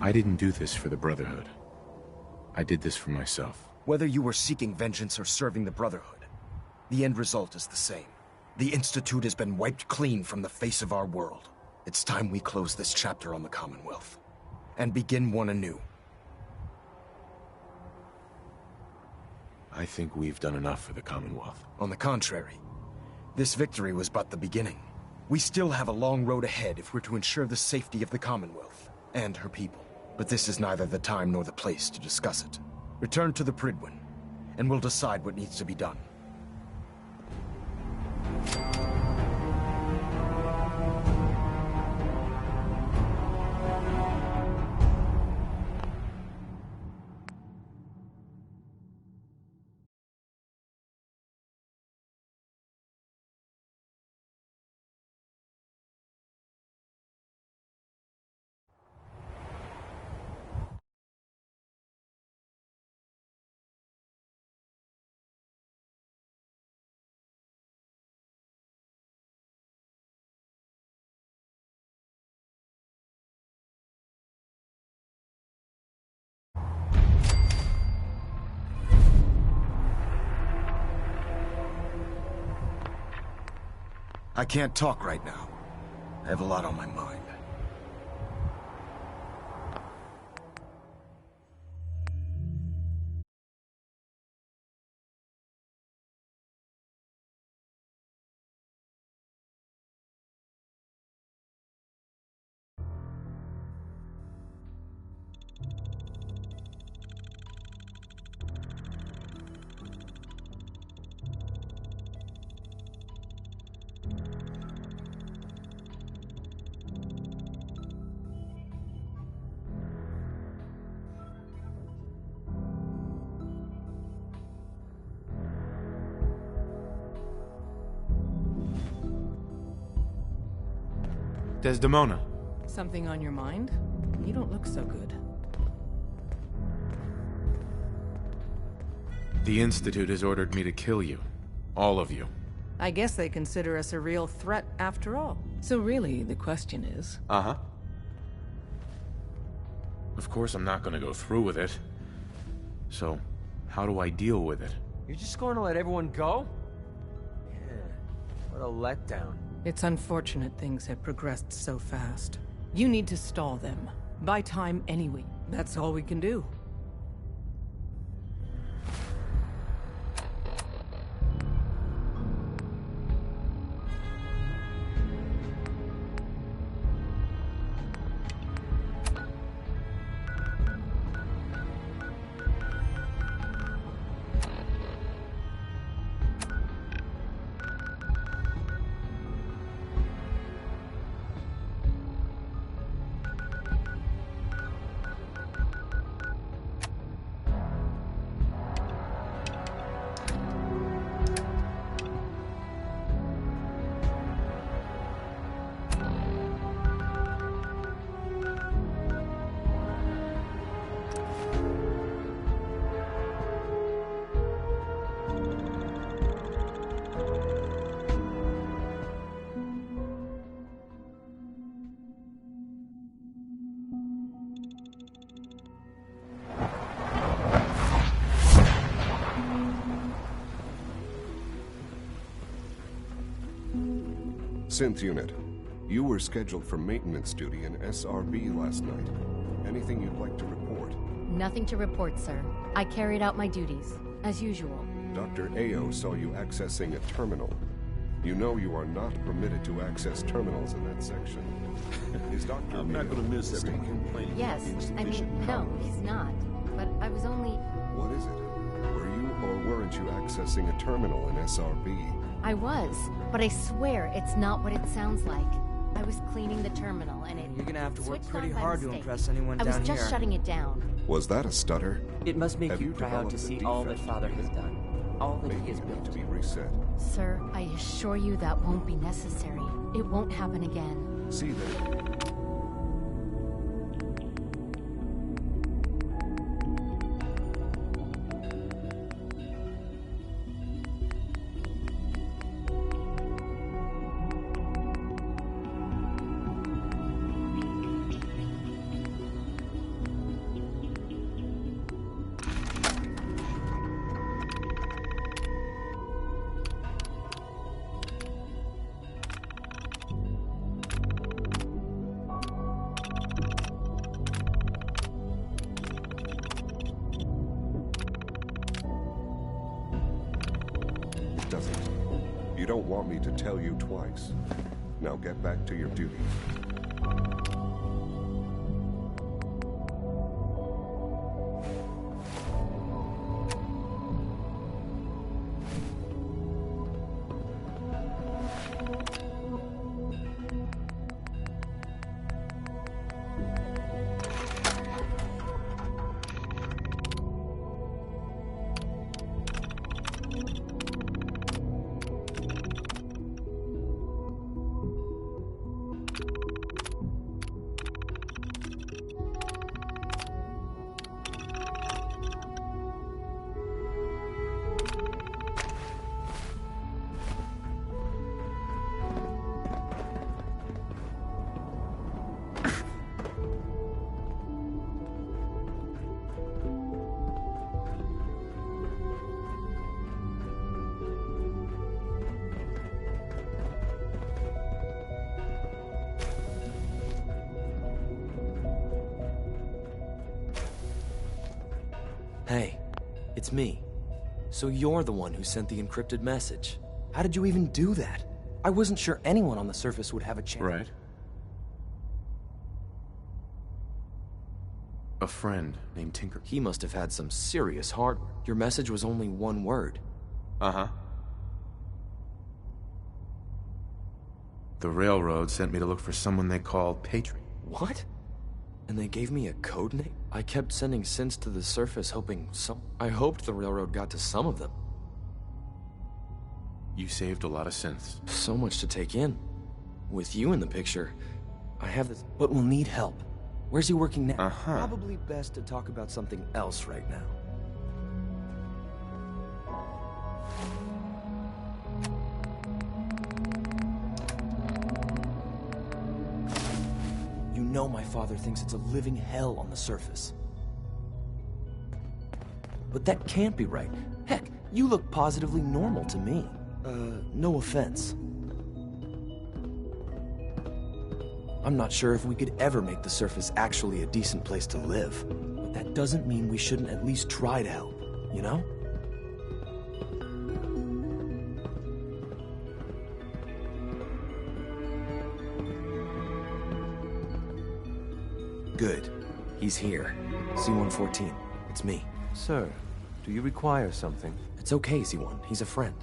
I didn't do this for the Brotherhood. I did this for myself. Whether you were seeking vengeance or serving the Brotherhood, the end result is the same. The Institute has been wiped clean from the face of our world. It's time we close this chapter on the Commonwealth, and begin one anew. I think we've done enough for the Commonwealth. On the contrary, this victory was but the beginning. We still have a long road ahead if we're to ensure the safety of the Commonwealth and her people. But this is neither the time nor the place to discuss it. Return to the Prydwen, and we'll decide what needs to be done. I can't talk right now. I have a lot on my mind. Desdemona. Something on your mind? You don't look so good. The Institute has ordered me to kill you. All of you. I guess they consider us a real threat after all. So really, the question is... Uh-huh. Of course I'm not gonna go through with it. So, how do I deal with it? You're just going to let everyone go? Yeah, what a letdown. It's unfortunate things have progressed so fast. You need to stall them. Buy time anyway. That's all we can do. Synth Unit, you were scheduled for maintenance duty in SRB last night. Anything you'd like to report? Nothing to report, sir. I carried out my duties, as usual. Dr. Ayo saw you accessing a terminal. You know you are not permitted to access terminals in that section. Is Dr. I'm not going to miss every complaint. Yes, I mean, no, he's not. But I was only... What is it? Were you or weren't you accessing a terminal in SRB? I was, but I swear it's not what it sounds like. I was cleaning the terminal and it... You're gonna have to work switched pretty on by hard to mistake. impress anyone I down was just here. shutting it down. Was that a stutter? It must make Have you you proud developed to a see all that defect? Father has done. All that he Maybe has it needs built. to be reset. Sir, I assure you that won't be necessary. It won't happen again. See then. You don't want me to tell you twice. Now get back to your duties. Hey, it's me. So you're the one who sent the encrypted message. How did you even do that? I wasn't sure anyone on the surface would have a chance. Right. A friend named Tinker. He must have had some serious hardware. Your message was only one word. Uh-huh. The Railroad sent me to look for someone they call Patriot. What? And they gave me a code name? I kept sending synths to the surface hoping I hoped the Railroad got to some of them. You saved a lot of synths. So much to take in. With you in the picture, I have this... But we'll need help. Where's he working now? Uh-huh. Probably best to talk about something else right now. You know my father thinks it's a living hell on the surface. But that can't be right. Heck, you look positively normal to me. No offense. I'm not sure if we could ever make the surface actually a decent place to live. But that doesn't mean we shouldn't at least try to help, you know? Good. He's here. C-114. It's me. Sir, do you require something? It's okay, C-1. He's a friend.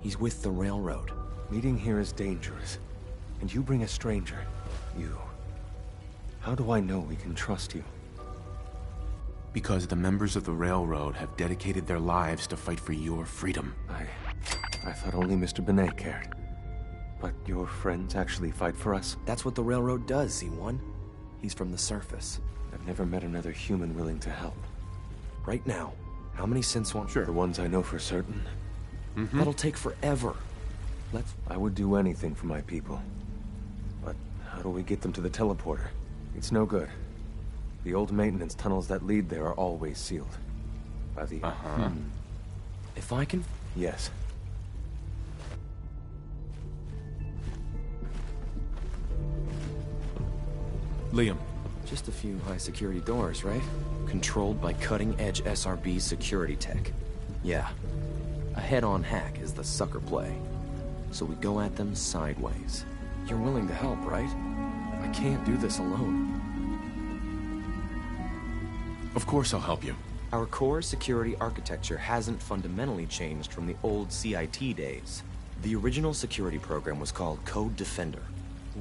He's with the Railroad. Meeting here is dangerous. And you bring a stranger. You. How do I know we can trust you? Because the members of the Railroad have dedicated their lives to fight for your freedom. I thought only Mr. Benet cared. But your friends actually fight for us? That's what the Railroad does, C-1. He's from the surface. I've never met another human willing to help. Right now, how many synths want... Sure. The ones I know for certain. Mm-hmm. That'll take forever. I would do anything for my people. But how do we get them to the teleporter? It's no good. The old maintenance tunnels that lead there are always sealed. By the... If I can... Yes. Liam. Just a few high-security doors, right? Controlled by cutting-edge SRB security tech. Yeah. A head-on hack is the sucker play. So we go at them sideways. You're willing to help, right? I can't do this alone. Of course I'll help you. Our core security architecture hasn't fundamentally changed from the old CIT days. The original security program was called Code Defender.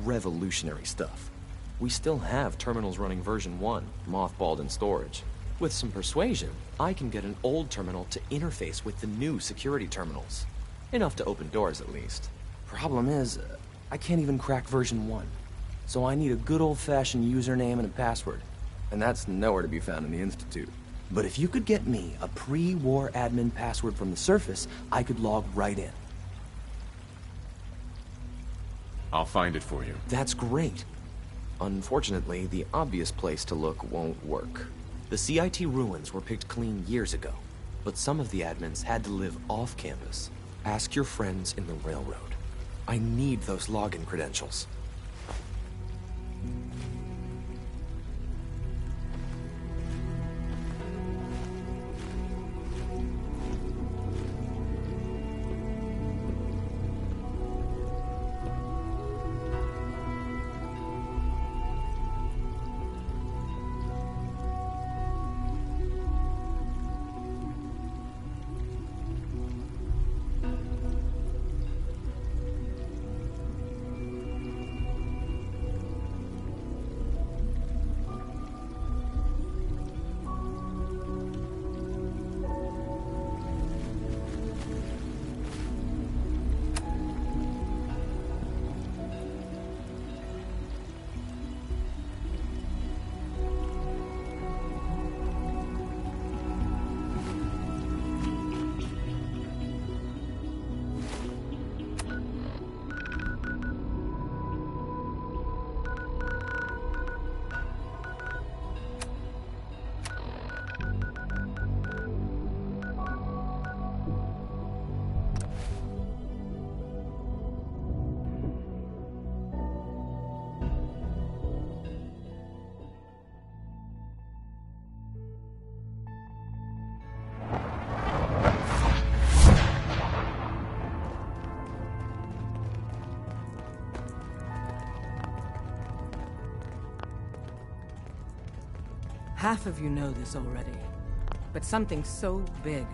Revolutionary stuff. We still have terminals running version 1, mothballed in storage. With some persuasion, I can get an old terminal to interface with the new security terminals. Enough to open doors, at least. Problem is, I can't even crack version 1. So I need a good old-fashioned username and a password. And that's nowhere to be found in the Institute. But if you could get me a pre-war admin password from the surface, I could log right in. I'll find it for you. That's great. Unfortunately, the obvious place to look won't work. The CIT ruins were picked clean years ago, but some of the admins had to live off campus. Ask your friends in the Railroad. I need those login credentials. Half of you know this already, but something so big,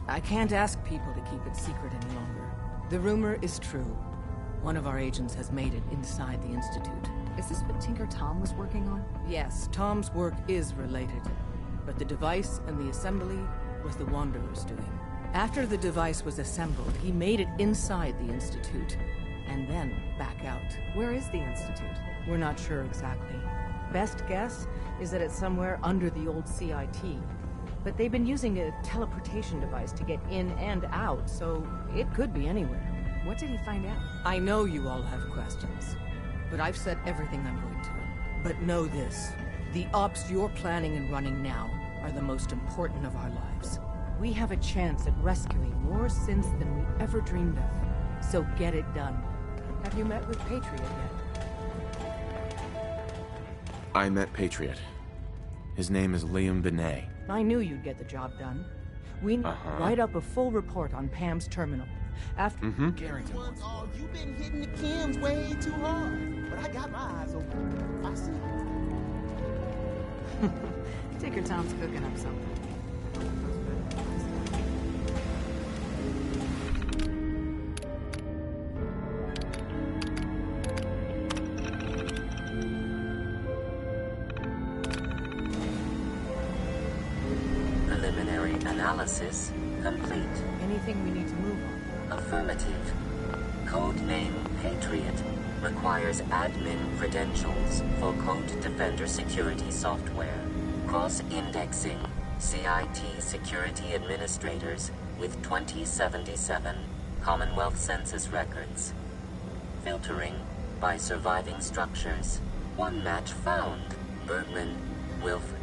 I can't ask people to keep it secret any longer. The rumor is true. One of our agents has made it inside the Institute. Is this what Tinker Tom was working on? Yes, Tom's work is related, but the device and the assembly was the Wanderer's doing. After the device was assembled, he made it inside the Institute, and then back out. Where is the Institute? We're not sure exactly. Best guess is that it's somewhere under the old CIT. But they've been using a teleportation device to get in and out, so it could be anywhere. What did he find out? I know you all have questions, but I've said everything I'm going to. But know this, the ops you're planning and running now are the most important of our lives. We have a chance at rescuing more synths than we ever dreamed of, so get it done. Have you met with Patriot yet? I met Patriot. His name is Liam Benet. I knew you'd get the job done. We need to write up a full report on Pam's terminal. After Garrington wants you've been hitting the cams way too hard, but I got my eyes open. I see. Tinker Tom's cooking up something. Preliminary analysis complete. Anything we need to move on? Affirmative. Codename Patriot requires admin credentials for Code Defender security software. Cross-indexing CIT security administrators with 2077 Commonwealth Census records. Filtering by surviving structures. One match found. Bergman, Wilfred.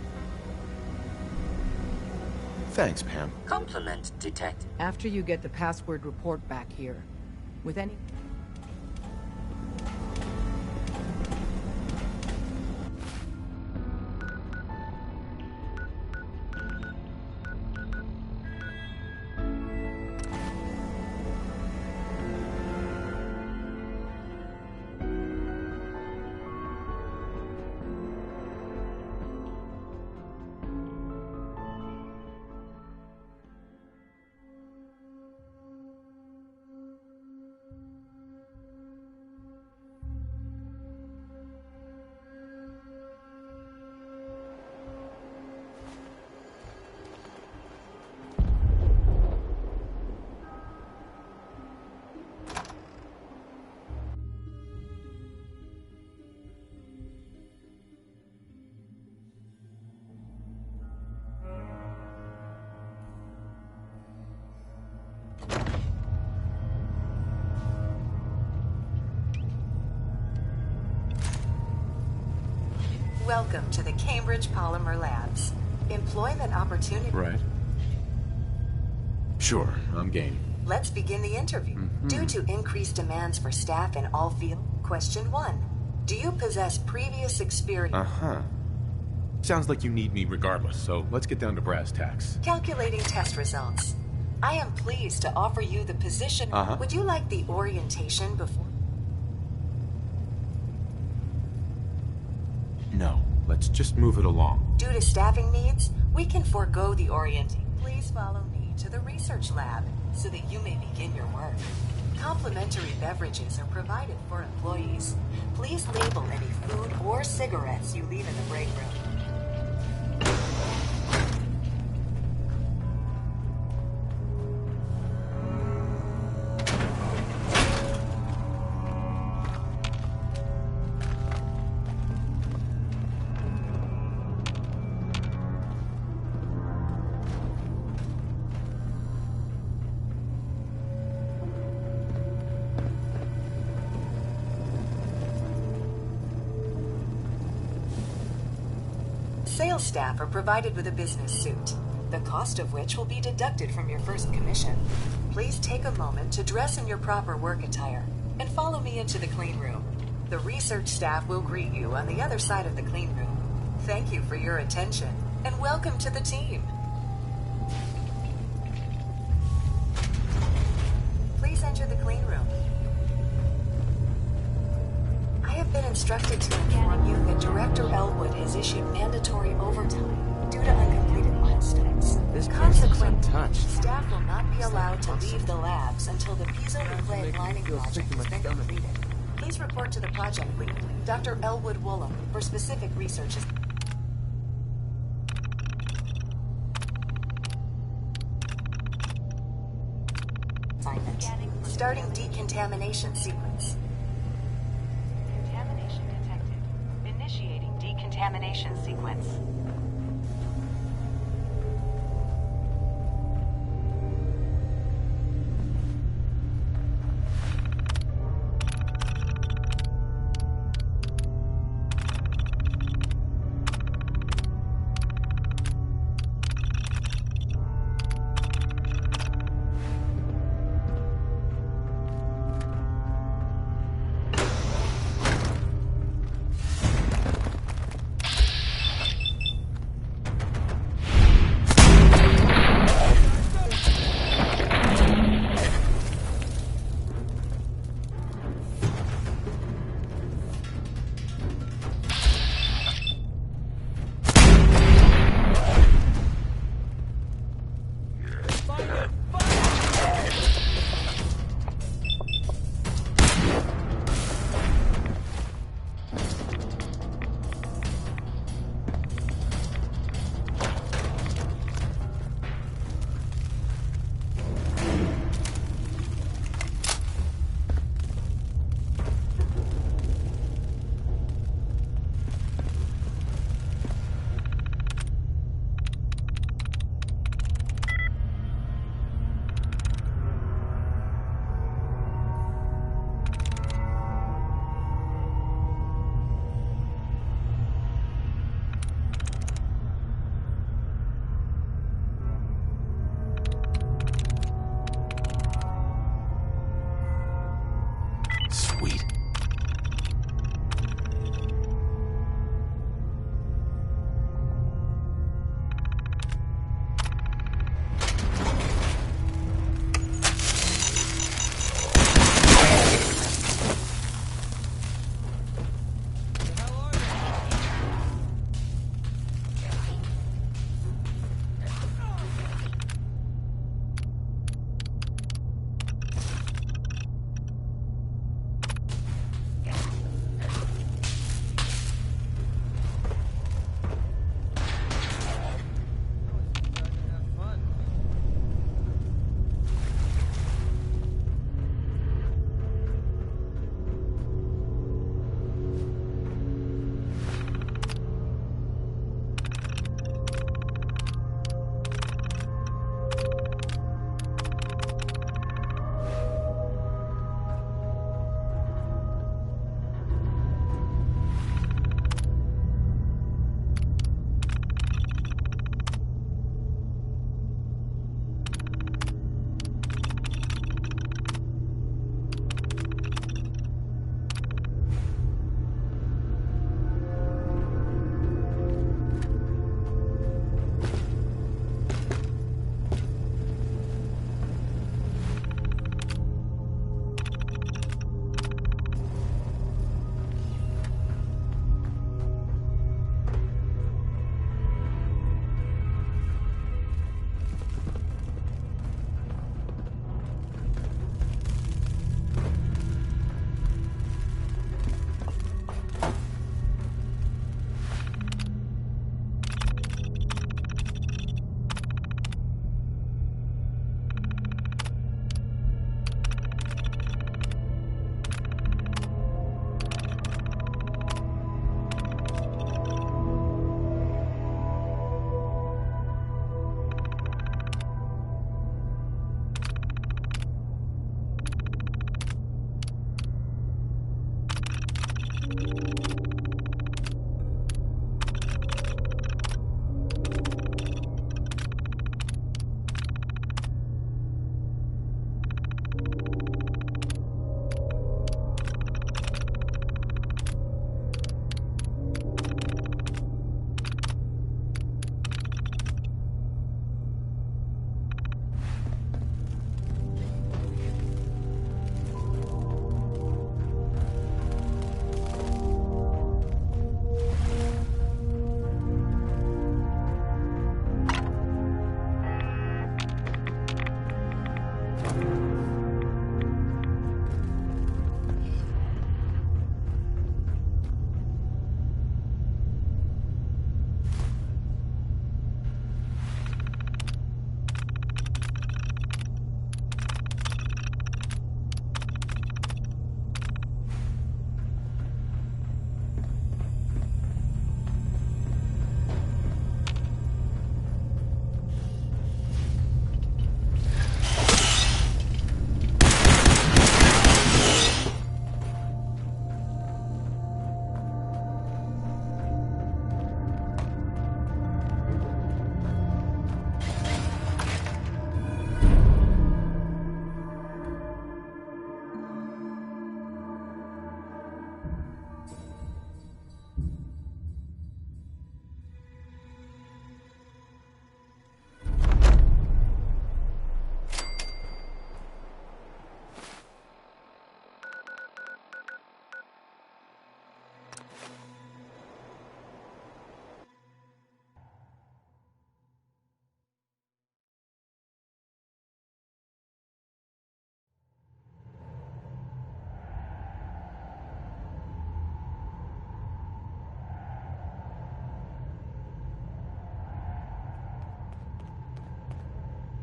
Thanks, Pam. Compliment detected. After you get the password report back here, with any... Welcome to the Cambridge Polymer Labs. Employment opportunity. Right. Sure, I'm game. Let's begin the interview. Due to increased demands for staff in all fields, question 1. Do you possess previous experience? Sounds like you need me regardless, so let's get down to brass tacks. Calculating test results. I am pleased to offer you the position. Would you like the orientation before? No, let's just move it along. Due to staffing needs, we can forego the orienting. Please follow me to the research lab so that you may begin your work. Complimentary beverages are provided for employees. Please label any food or cigarettes you leave in the break room. Sales staff are provided with a business suit, the cost of which will be deducted from your first commission. Please take a moment to dress in your proper work attire and follow me into the clean room. The research staff will greet you on the other side of the clean room. Thank you for your attention and welcome to the team. Please enter the clean room. I have been instructed to inform you that Director Elwood has issued mandatory overtime due to uncompleted milestones. Consequently, staff will not be allowed to leave the labs until the piezonucleic lining project has been completed. Please report to the project lead, Dr. Elwood Woolham, for specific research. Assignment. Starting decontamination sequence. Contamination detected. Initiating decontamination sequence.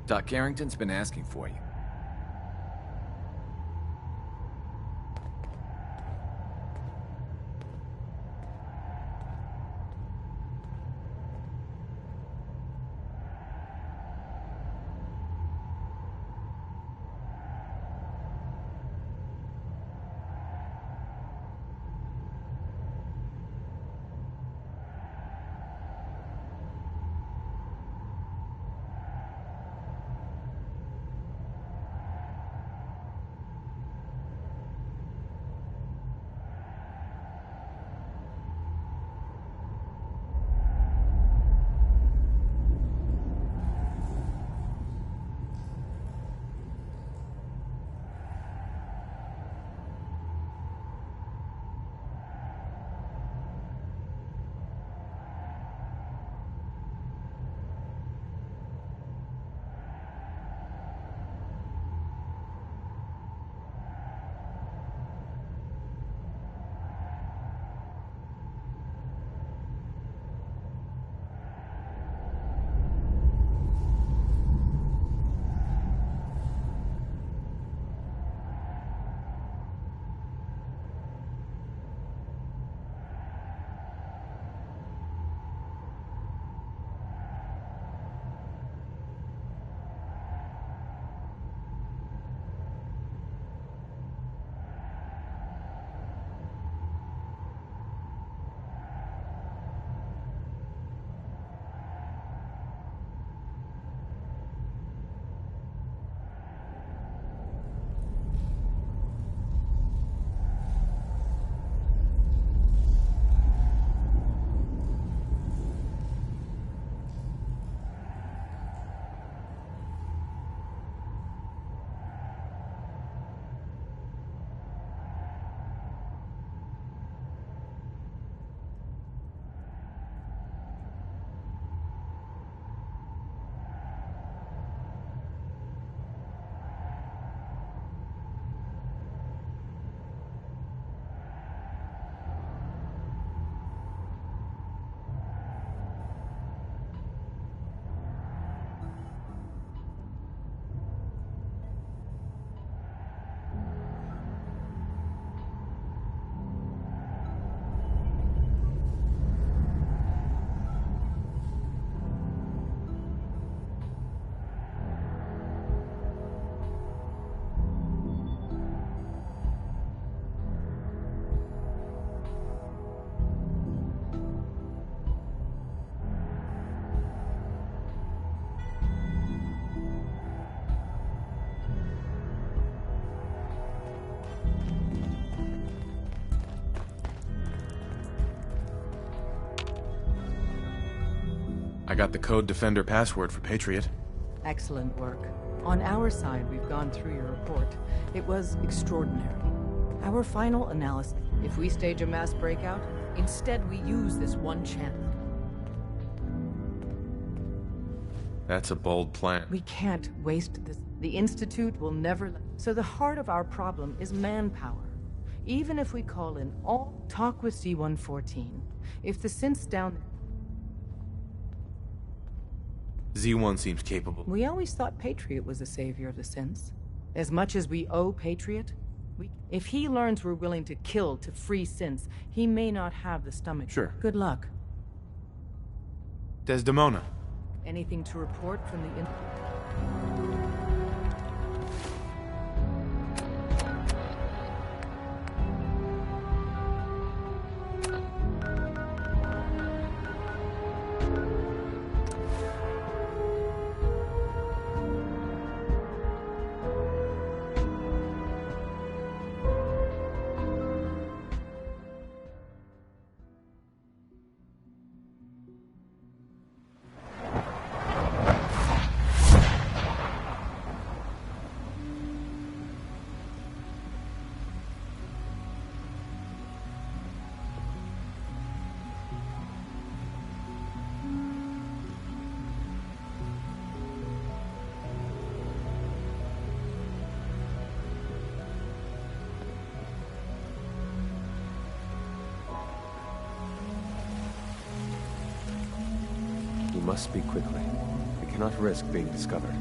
Doc Carrington's been asking for you. I got the Code Defender password for Patriot. Excellent work. On our side, we've gone through your report. It was extraordinary. Our final analysis, if we stage a mass breakout, instead we use this one channel. That's a bold plan. We can't waste this. The Institute will never let... So the heart of our problem is manpower. Even if we call in all... Talk with C-114. If the synth's down there... Z1 seems capable. We always thought Patriot was the savior of the synths. As much as we owe Patriot, if he learns we're willing to kill to free synths, he may not have the stomach. Sure. Good luck. Desdemona. Anything to report from the... We must speak quickly. We cannot risk being discovered.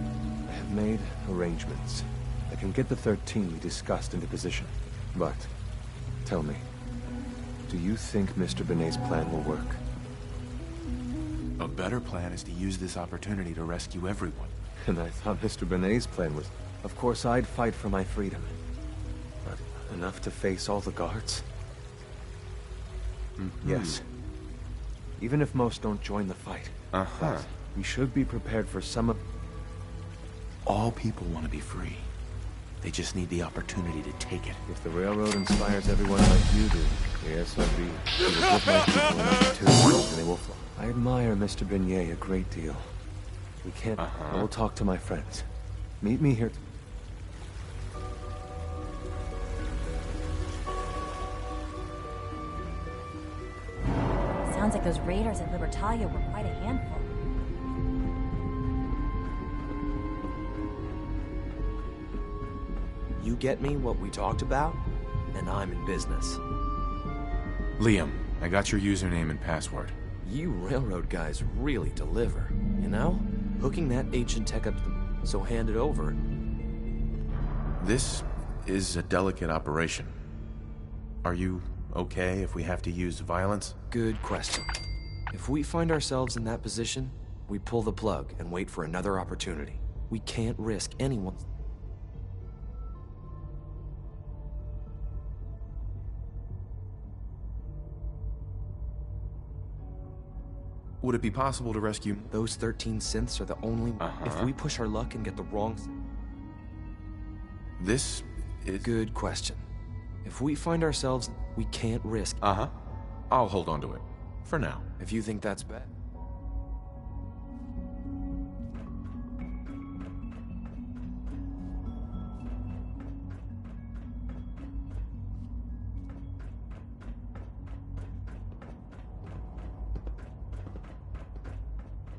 made arrangements. I can get the 13 we discussed into position. But, tell me, do you think Mr. Benet's plan will work? A better plan is to use this opportunity to rescue everyone. And I thought Mr. Benet's plan was... Of course, I'd fight for my freedom. But enough to face all the guards? Yes. Even if most don't join the fight. But we should be prepared for some of... All people want to be free. They just need the opportunity to take it. If the Railroad inspires everyone like you do, the SRB will give my people an opportunity and they will fly. I admire Mr. Benet a great deal. We can't... I will talk to my friends. Meet me here... Sounds like those raiders at Libertalia were quite a handful. You get me what we talked about, and I'm in business. Liam, I got your username and password. You railroad guys really deliver, you know? Hooking that ancient tech up to the... So hand it over. This is a delicate operation. Are you okay if we have to use violence? Good question. If we find ourselves in that position, we pull the plug and wait for another opportunity. We can't risk anyone... Would it be possible to rescue... Those 13 synths are the only... If we push our luck and get the wrong... This is... Good question. If we find ourselves... We can't risk... I'll hold on to it. For now. If you think that's bad.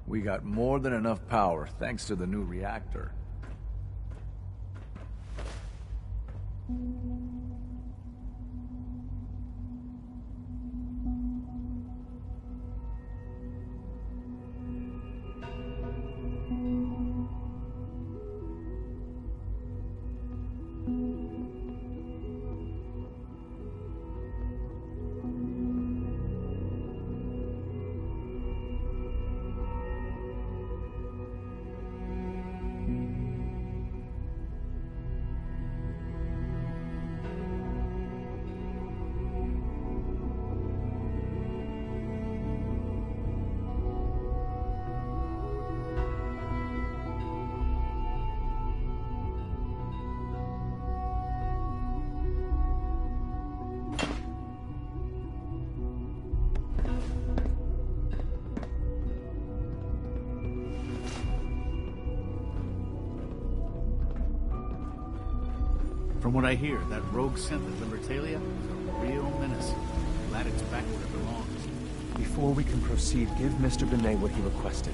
We got more than enough power thanks to the new reactor. From what I hear, that rogue synth at Libertalia is a real menace. Glad it's back where it belongs. Before we can proceed, give Mr. Benet what he requested.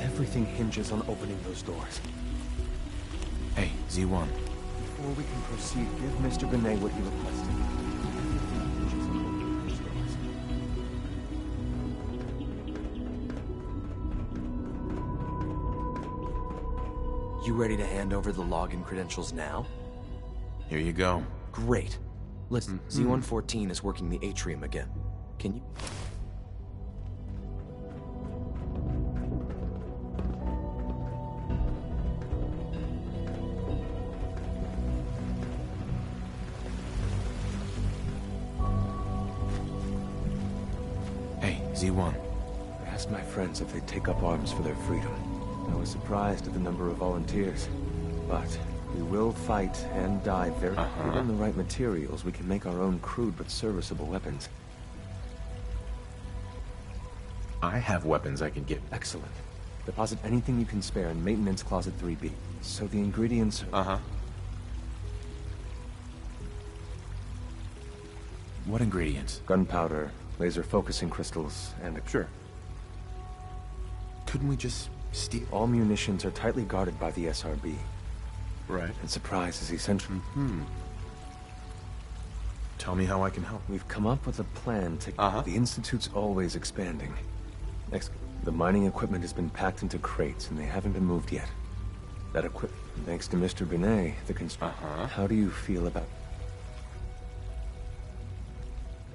Everything hinges on opening those doors. Hey, Z1. Before we can proceed, give Mr. Benet what he requested. Everything hinges on opening those doors. You ready to hand over the login credentials now? Here you go. Great. Listen, Z-114 is working the atrium again. Can you... Hey, Z1. I asked my friends if they'd take up arms for their freedom. I was surprised at the number of volunteers, but... We will fight and die very... Given the right materials, we can make our own crude but serviceable weapons. I have weapons I can give. Excellent. Deposit anything you can spare in Maintenance Closet 3B. So the ingredients... What ingredients? Gunpowder, laser focusing crystals, and... Sure. Couldn't we just steal... All munitions are tightly guarded by the SRB. Right. And surprise is essential. Tell me how I can help. We've come up with a plan to... The Institute's always expanding. The mining equipment has been packed into crates, and they haven't been moved yet. That equipment, thanks to Mr. Binet, the How do you feel about...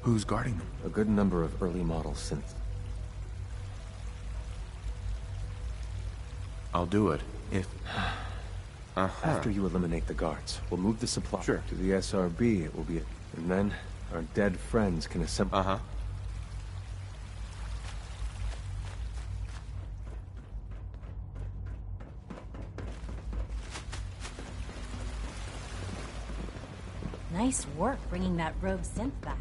Who's guarding them? A good number of early model synths. I'll do it, if... After you eliminate the guards, we'll move the supply to the SRB. It will be... And then, our dead friends can assemble... Nice work bringing that rogue synth back.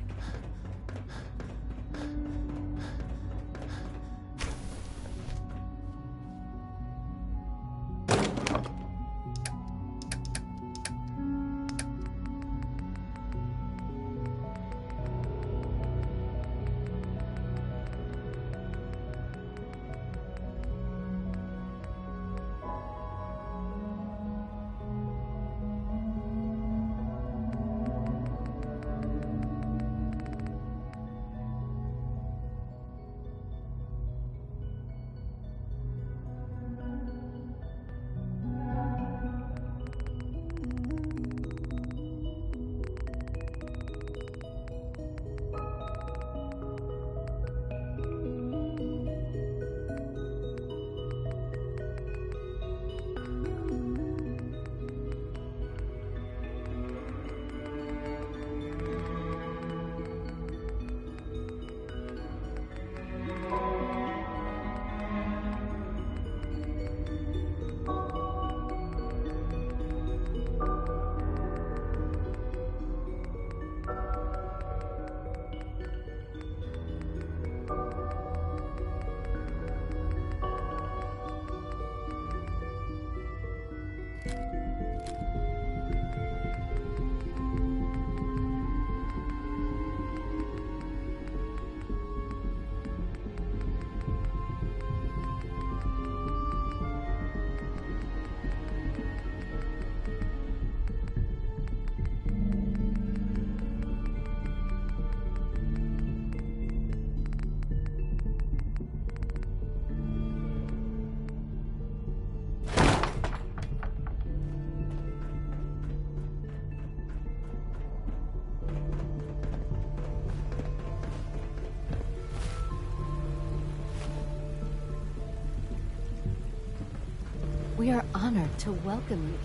We are honored to welcome you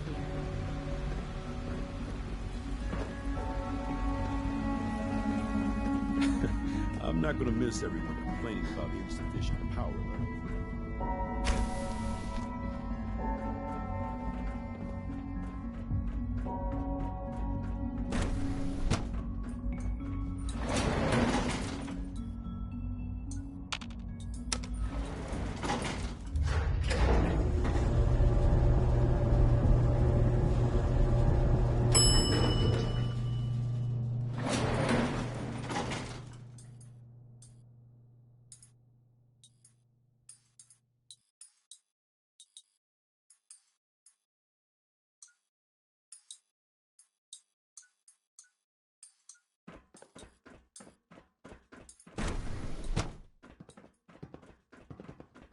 here. I'm not gonna miss everyone complaining about insufficient power level.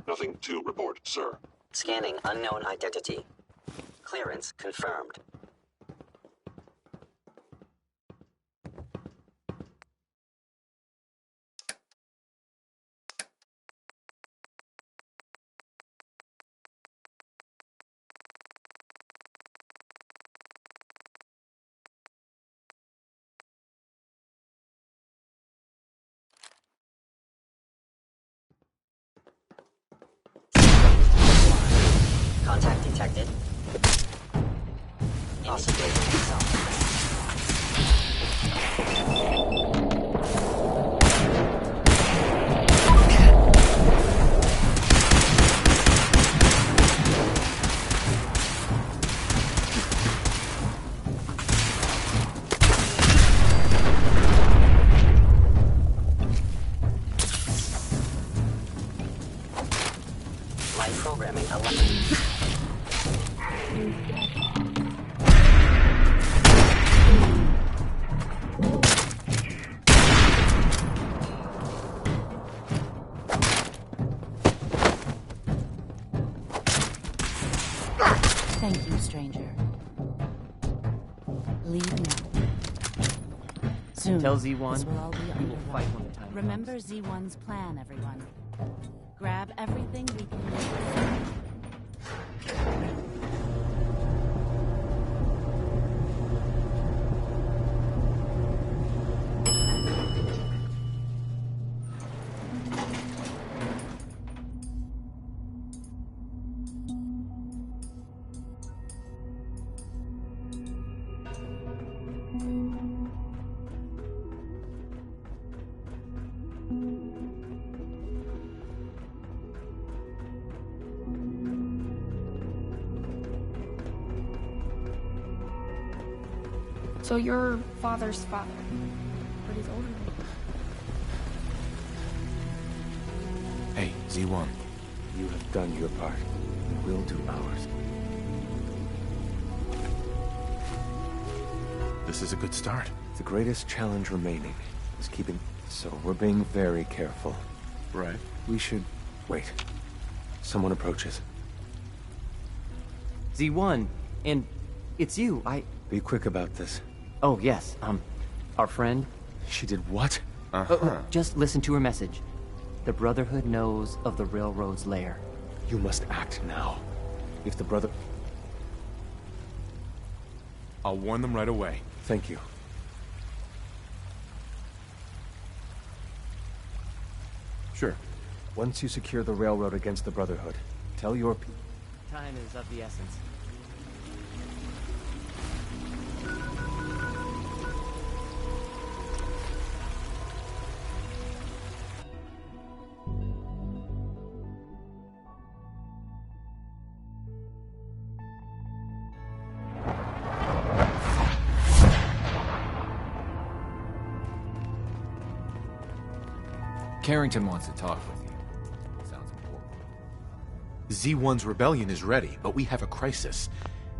Nothing to report, sir. Scanning unknown identity. Clearance confirmed. Contact detected. Initiating assault. Light programming 11. Soon, Tell Z1 this will all be we will underway. fight when the time Remember Z1's plan, everyone. Grab everything we can use. So your father's father, but he's older than Hey, Z1. You have done your part. We'll do ours. This is a good start. The greatest challenge remaining is keeping... So we're being very careful. Right. We should... Wait. Someone approaches. Z1, and it's you. Be quick about this. Oh, yes. Our friend. She did what? Just listen to her message. The Brotherhood knows of the Railroad's lair. You must act now. If the brother... I'll warn them right away. Thank you. Sure. Once you secure the Railroad against the Brotherhood, tell your... Time is of the essence. Carrington wants to talk with you. Sounds important. Z1's rebellion is ready, but we have a crisis.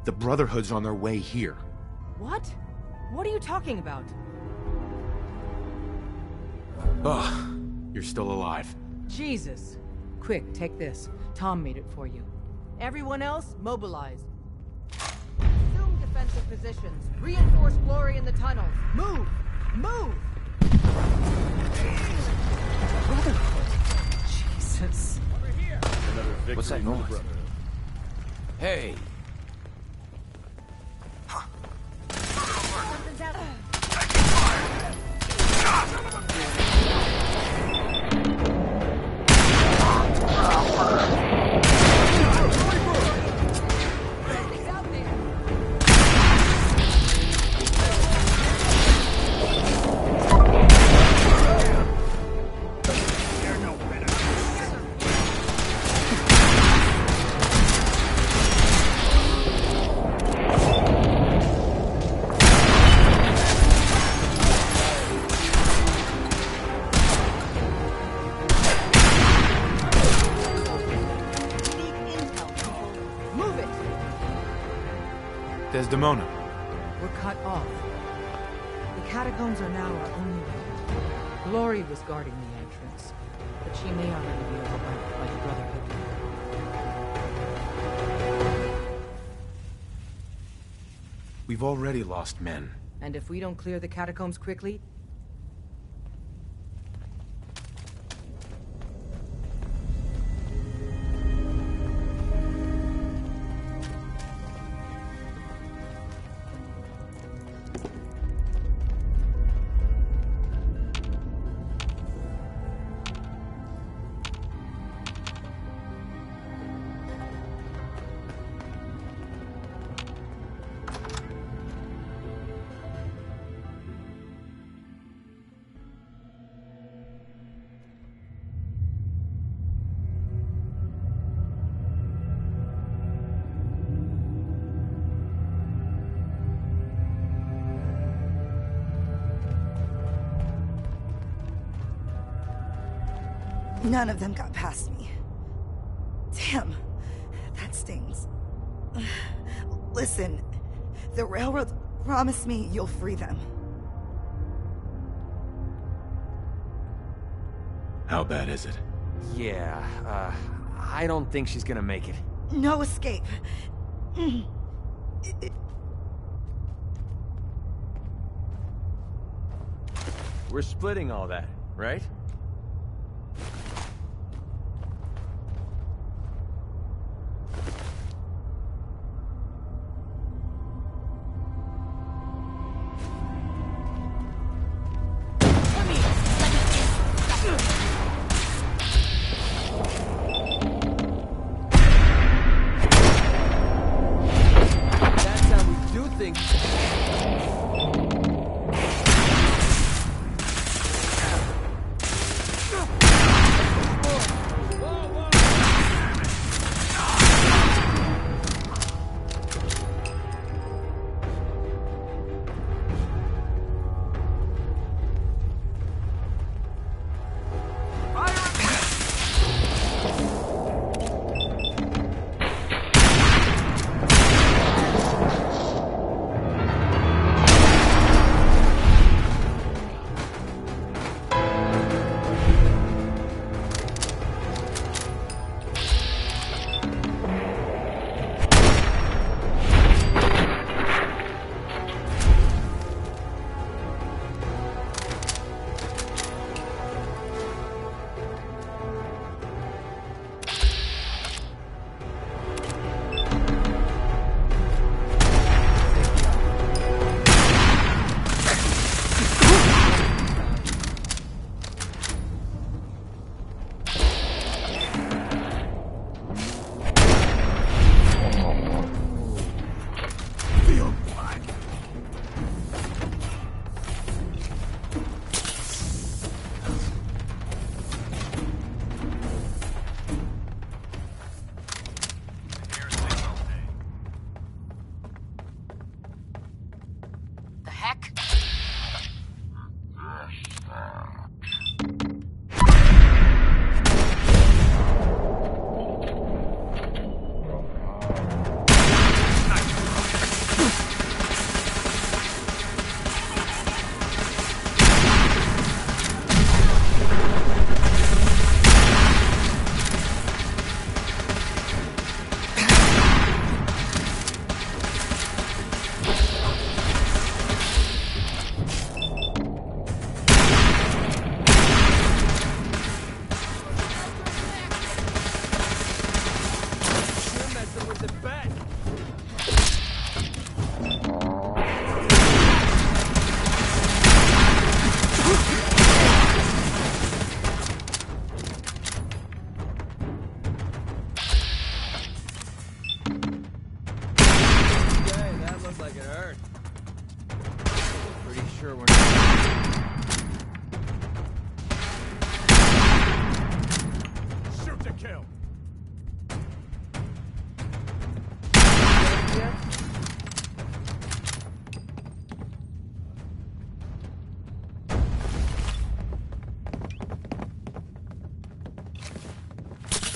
The Brotherhood's on their way here. What? What are you talking about? Ugh, you're still alive. Jesus. Quick, take this. Tom made it for you. Everyone else, mobilize. Assume defensive positions. Reinforce Glory in the tunnels. Move! Move! Jesus. What's that noise? Hey! Something's out there. Desdemona. We're cut off. The catacombs are now our only way. Glory was guarding the entrance, but she may already be overrun by the Brotherhood. We've already lost men. And if we don't clear the catacombs quickly, none of them got past me. Damn, that stings. Listen, the Railroad promised me you'll free them. How bad is it? Yeah, I don't think she's gonna make it. No escape. We're splitting all that, right?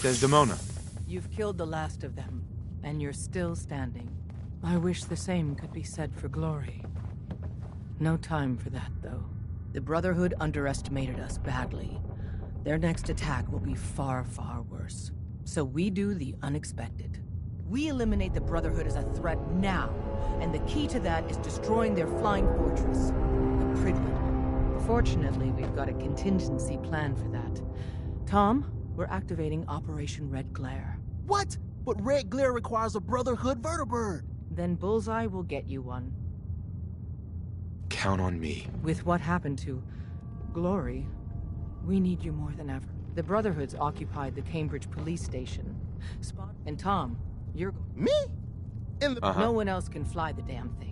Desdemona. You've killed the last of them, and you're still standing. I wish the same could be said for Glory. No time for that, though. The Brotherhood underestimated us badly. Their next attack will be far, far worse. So we do the unexpected. We eliminate the Brotherhood as a threat now, and the key to that is destroying their flying fortress, the Prydwen. Fortunately, we've got a contingency plan for that. Tom, we're activating Operation Red Glare. What? But Red Glare requires a Brotherhood vertibird. Then Bullseye will get you one. Count on me. With what happened to Glory, we need you more than ever. The Brotherhood's occupied the Cambridge police station. Spot and Tom, you're... Me? In the... No one else can fly the damn thing.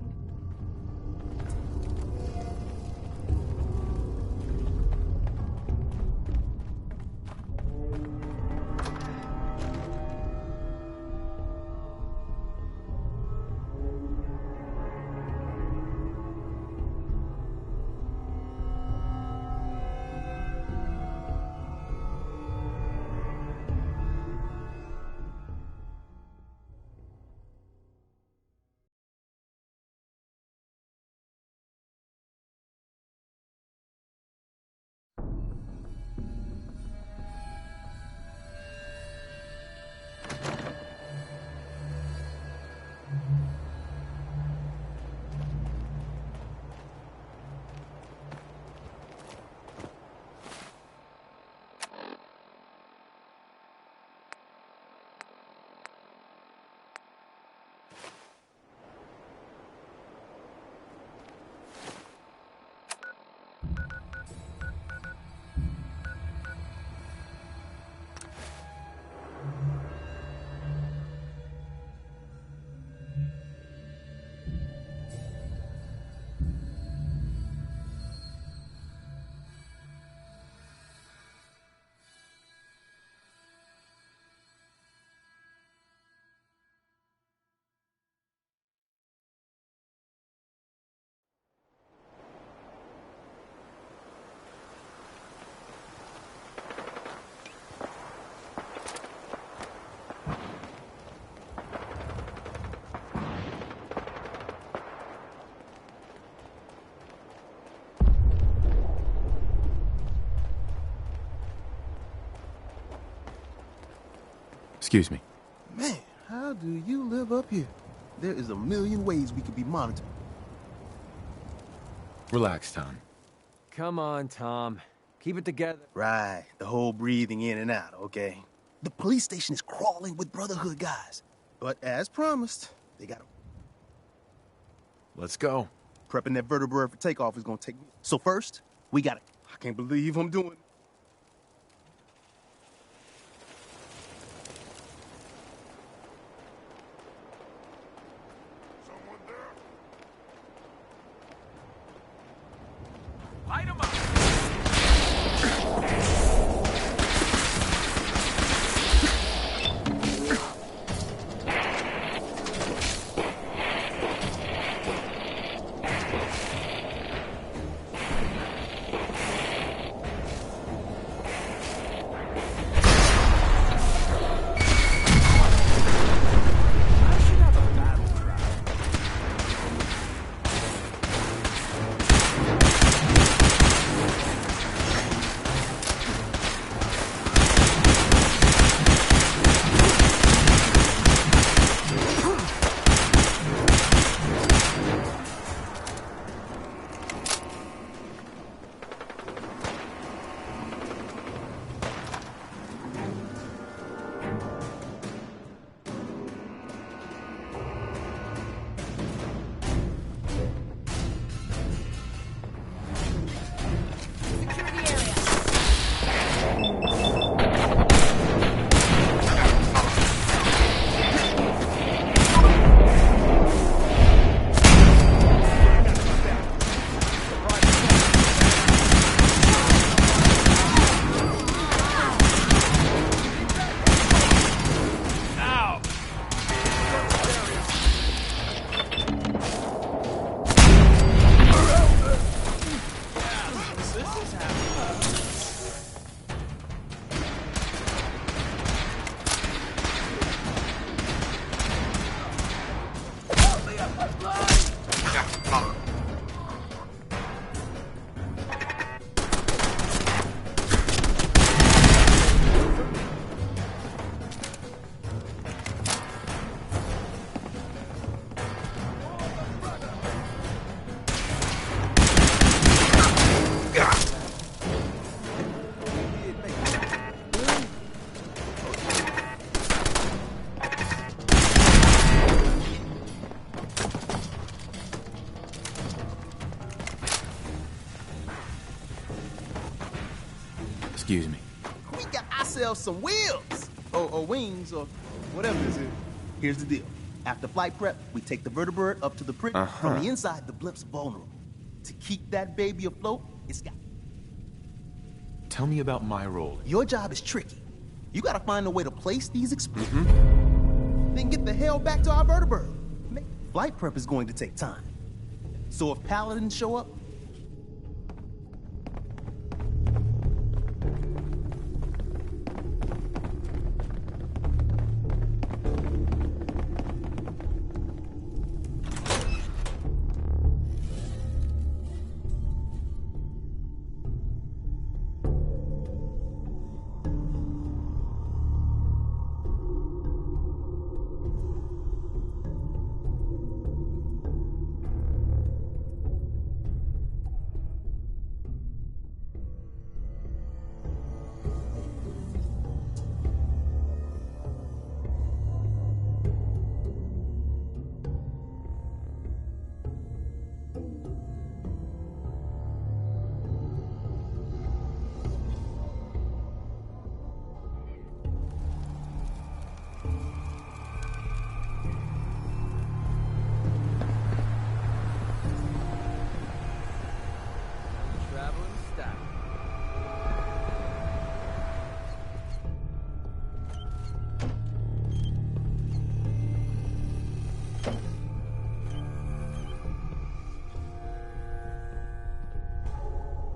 Excuse me. Man, how do you live up here? There is a million ways we could be monitored. Relax, Tom. Come on, Tom. Keep it together. Right, the whole breathing in and out, okay? The police station is crawling with Brotherhood guys. But as promised, they got Let's go. prepping that vertebrate for takeoff is gonna take me. So first, we gotta... I can't believe I'm doing it. Light him up! Excuse me. We got ourselves some wheels! Or wings, or whatever this is. Here's the deal. After flight prep, we take the vertebrate up to the bridge. From the inside, the blimp's vulnerable. To keep that baby afloat, it's got... Tell me about my role. Your job is tricky. You gotta find a way to place these explosives. Then get the hell back to our vertebrate. Flight prep is going to take time. So if paladins show up,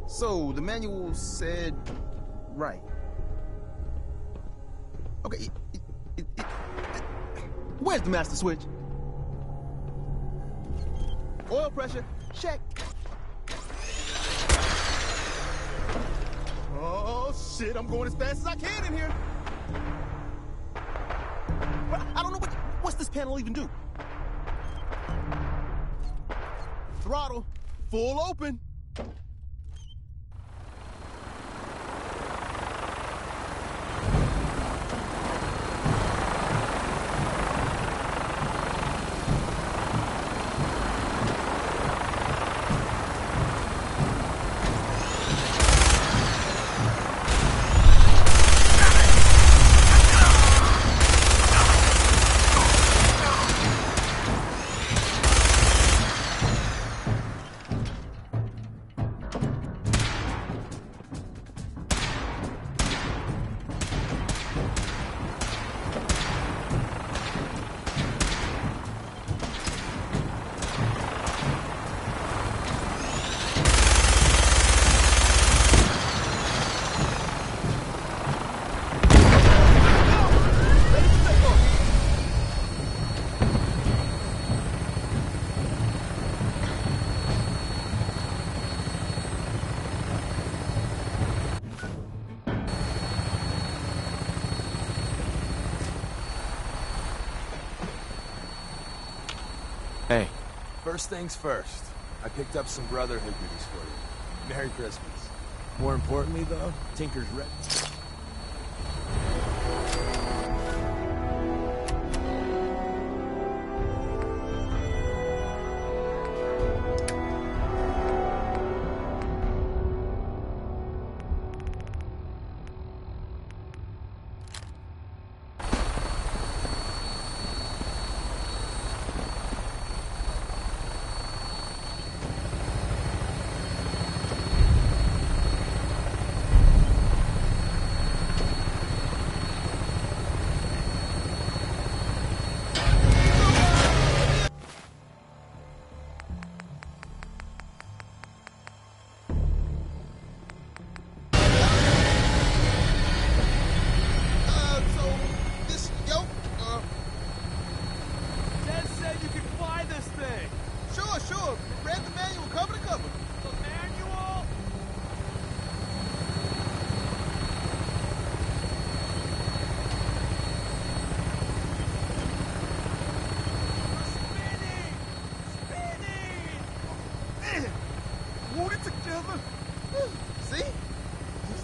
so the manual said right. Okay, where's the master switch? Oil pressure, check. Oh shit, I'm going as fast as I can in here. I don't know what's this panel even do? Throttle, full open. Hey. First things first. I picked up some Brotherhood goodies for you. Merry Christmas. More importantly, though, Tinker's ready.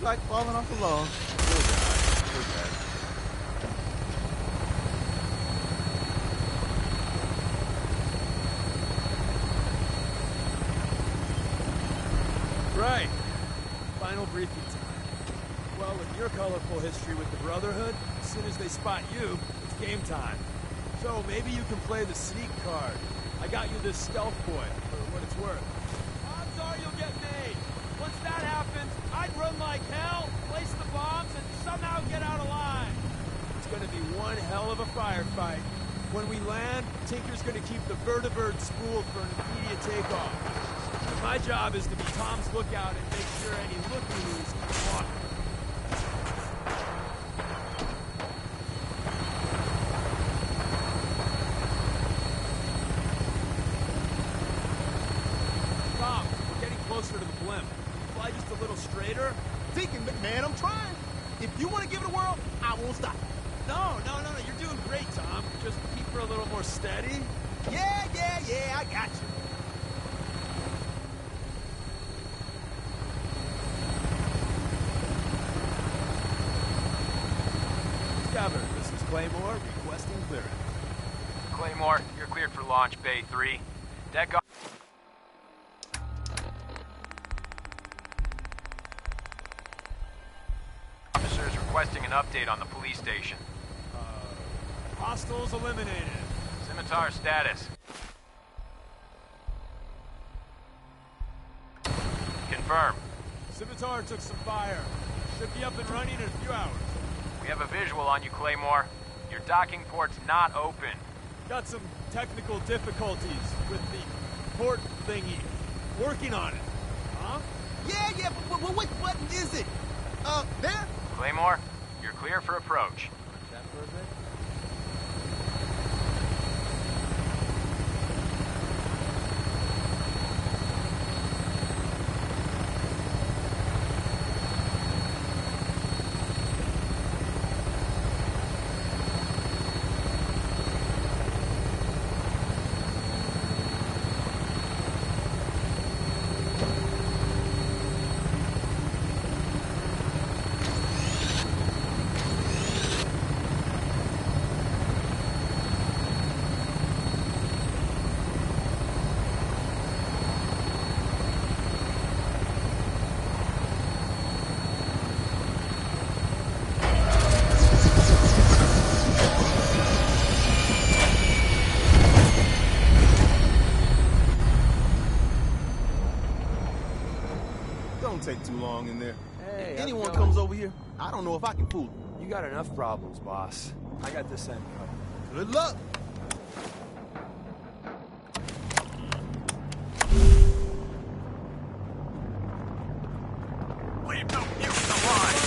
Like falling off a log. Right. Final briefing time. Well, with your colorful history with the Brotherhood, as soon as they spot you, it's game time. So maybe you can play the sneak card. I got you this stealth boy, for what it's worth. Odds are you'll get made. Once that happens, I'd run like hell, place the bombs, and somehow get out alive. It's gonna be one hell of a firefight. When we land, Tinker's gonna keep the Vertibird spooled for an immediate takeoff. And my job is to be Tom's lookout and make sure any looky-loos keep walking. Tom, we're getting closer to the blimp. Fly just a little straighter? Deacon, man, I'm trying. If you want to give it a whirl, I won't stop. No, you're doing great, Tom. Just keep her a little more steady. Yeah, I got you. Discover, this is Claymore, requesting clearance. Claymore, you're cleared for launch Bay 3. Deck off. Officers requesting an update on the police station. Hostiles eliminated. Scimitar status. Confirm. Scimitar took some fire. Should be up and running in a few hours. We have a visual on you, Claymore. Your docking port's not open. Got some technical difficulties with the port thingy. Working on it. Huh? Yeah, but which button is it? There? Claymore, you're clear for approach. That for a bit? Don't take too long in there. Hey, if anyone how's it going? comes over here, I don't know if I can fool them. You got enough problems, boss. I got this end covered. Good luck. Leave the mutants alive!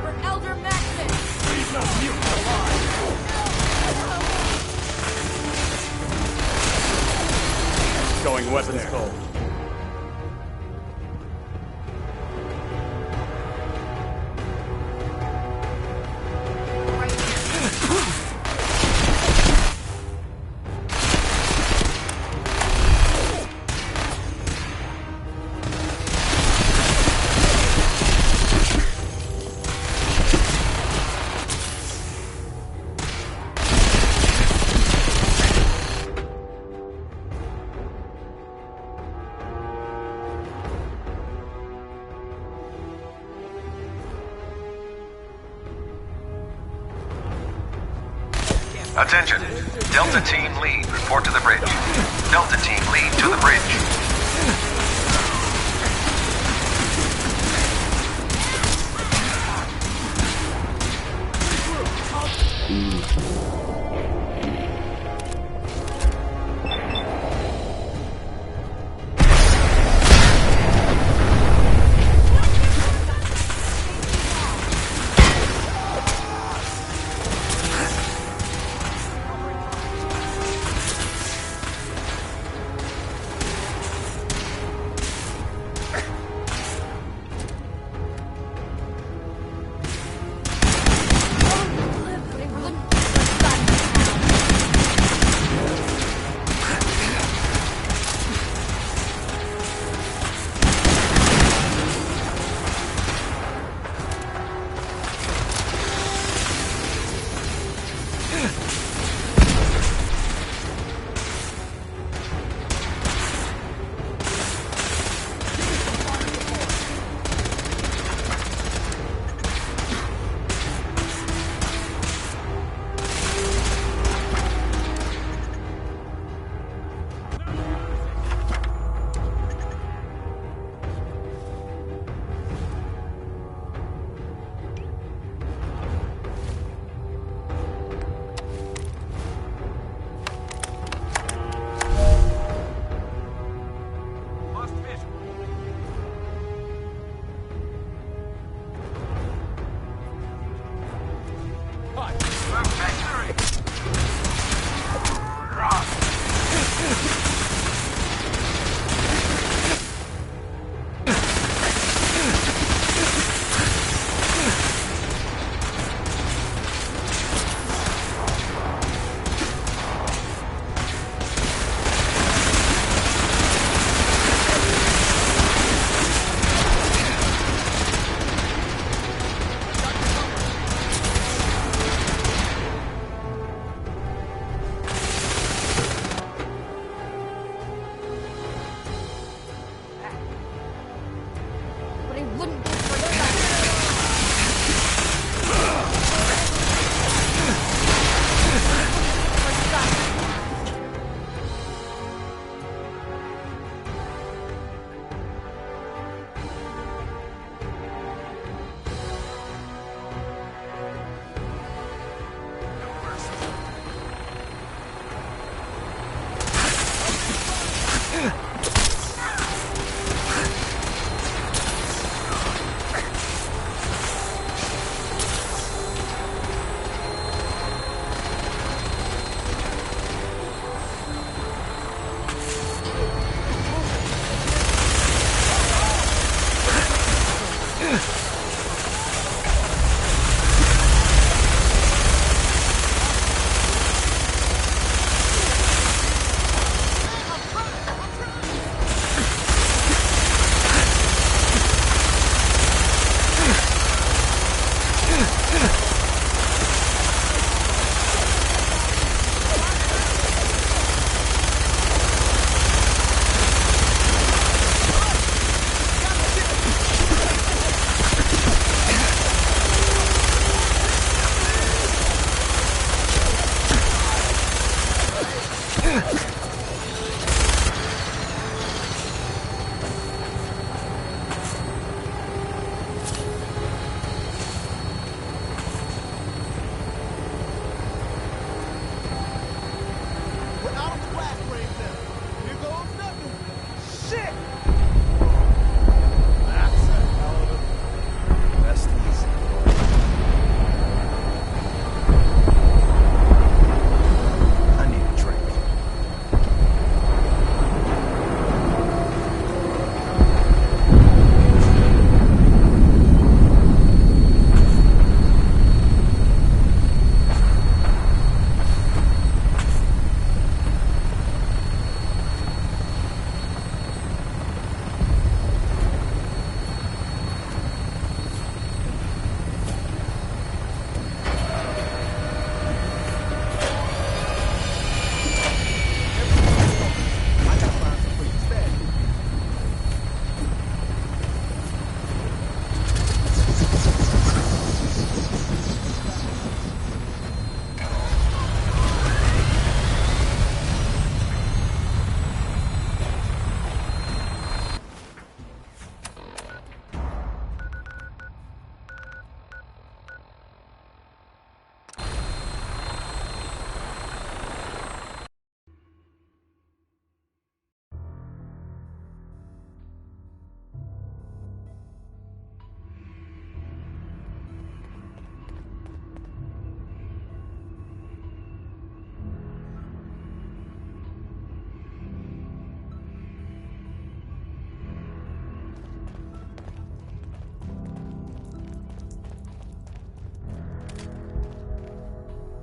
For Elder Maxon! Leave the mutants alive! Going weapons cold. Attention. Delta Team Lead, report to the bridge. Delta Team Lead to the bridge.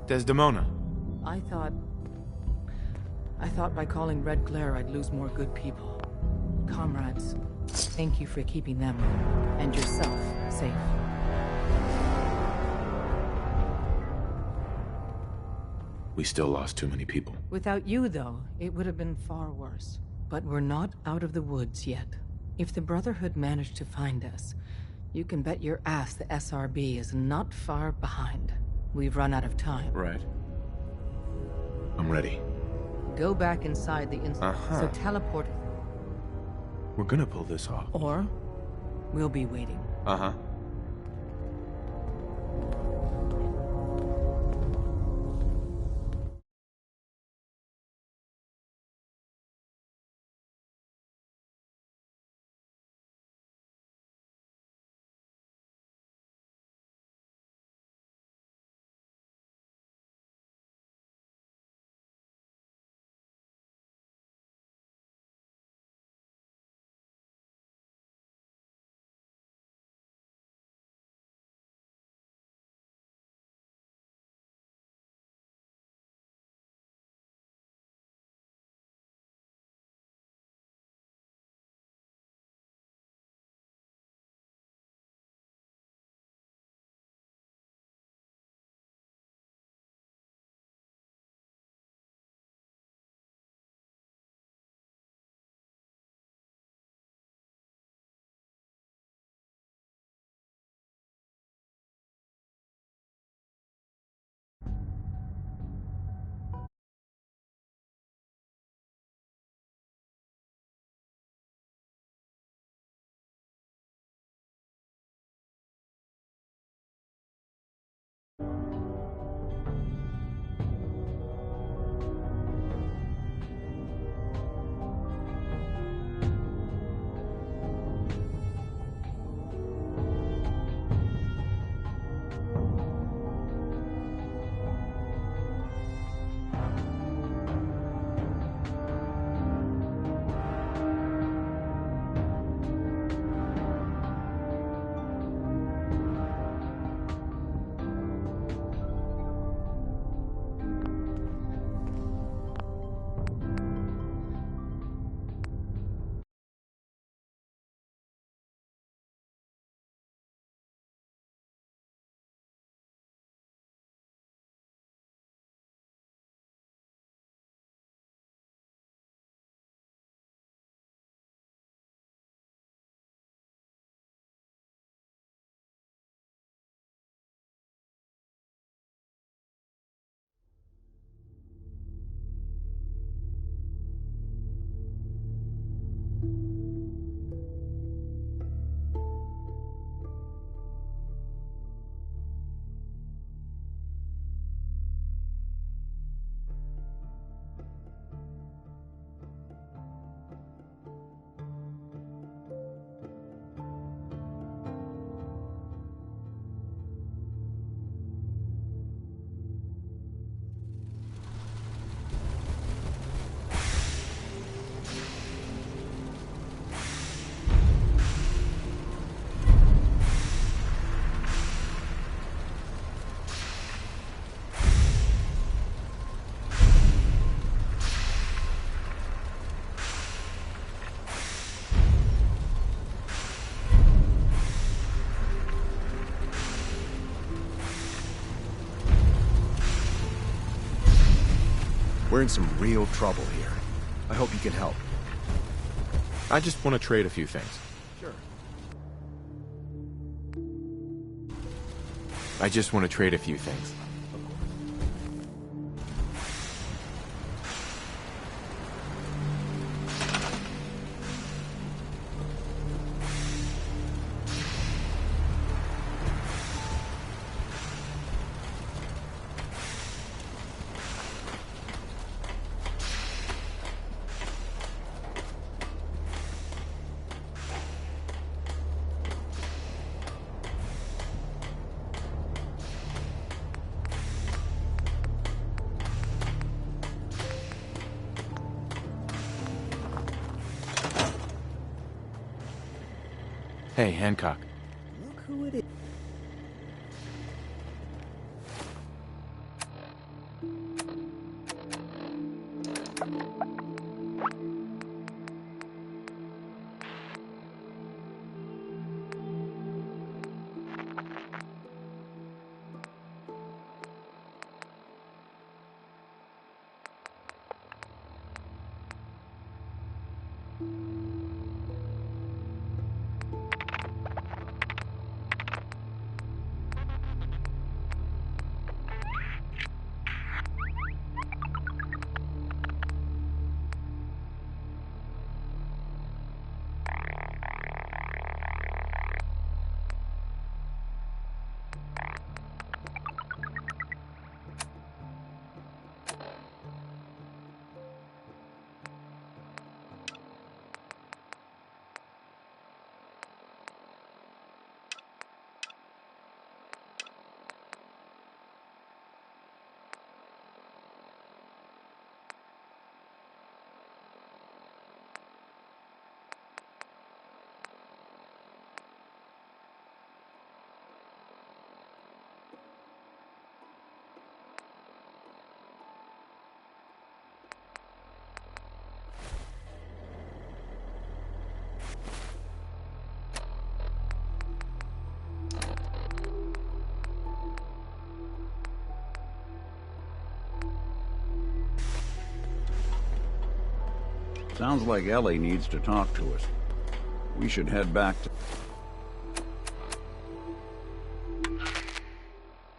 Desdemona. I thought by calling Red Glare I'd lose more good people. Comrades, thank you for keeping them and yourself safe. We still lost too many people. Without you, though, it would have been far worse. But we're not out of the woods yet. If the Brotherhood managed to find us, you can bet your ass the SRB is not far behind. We've run out of time. Right. I'm ready. Go back inside the so teleport. We're gonna pull this off. Or we'll be waiting. Uh-huh. We're in some real trouble here. I hope you can help. I just want to trade a few things. Sure. I just want to trade a few things. Hey, Hancock. Look who it is. Sounds like Ellie needs to talk to us. We should head back to...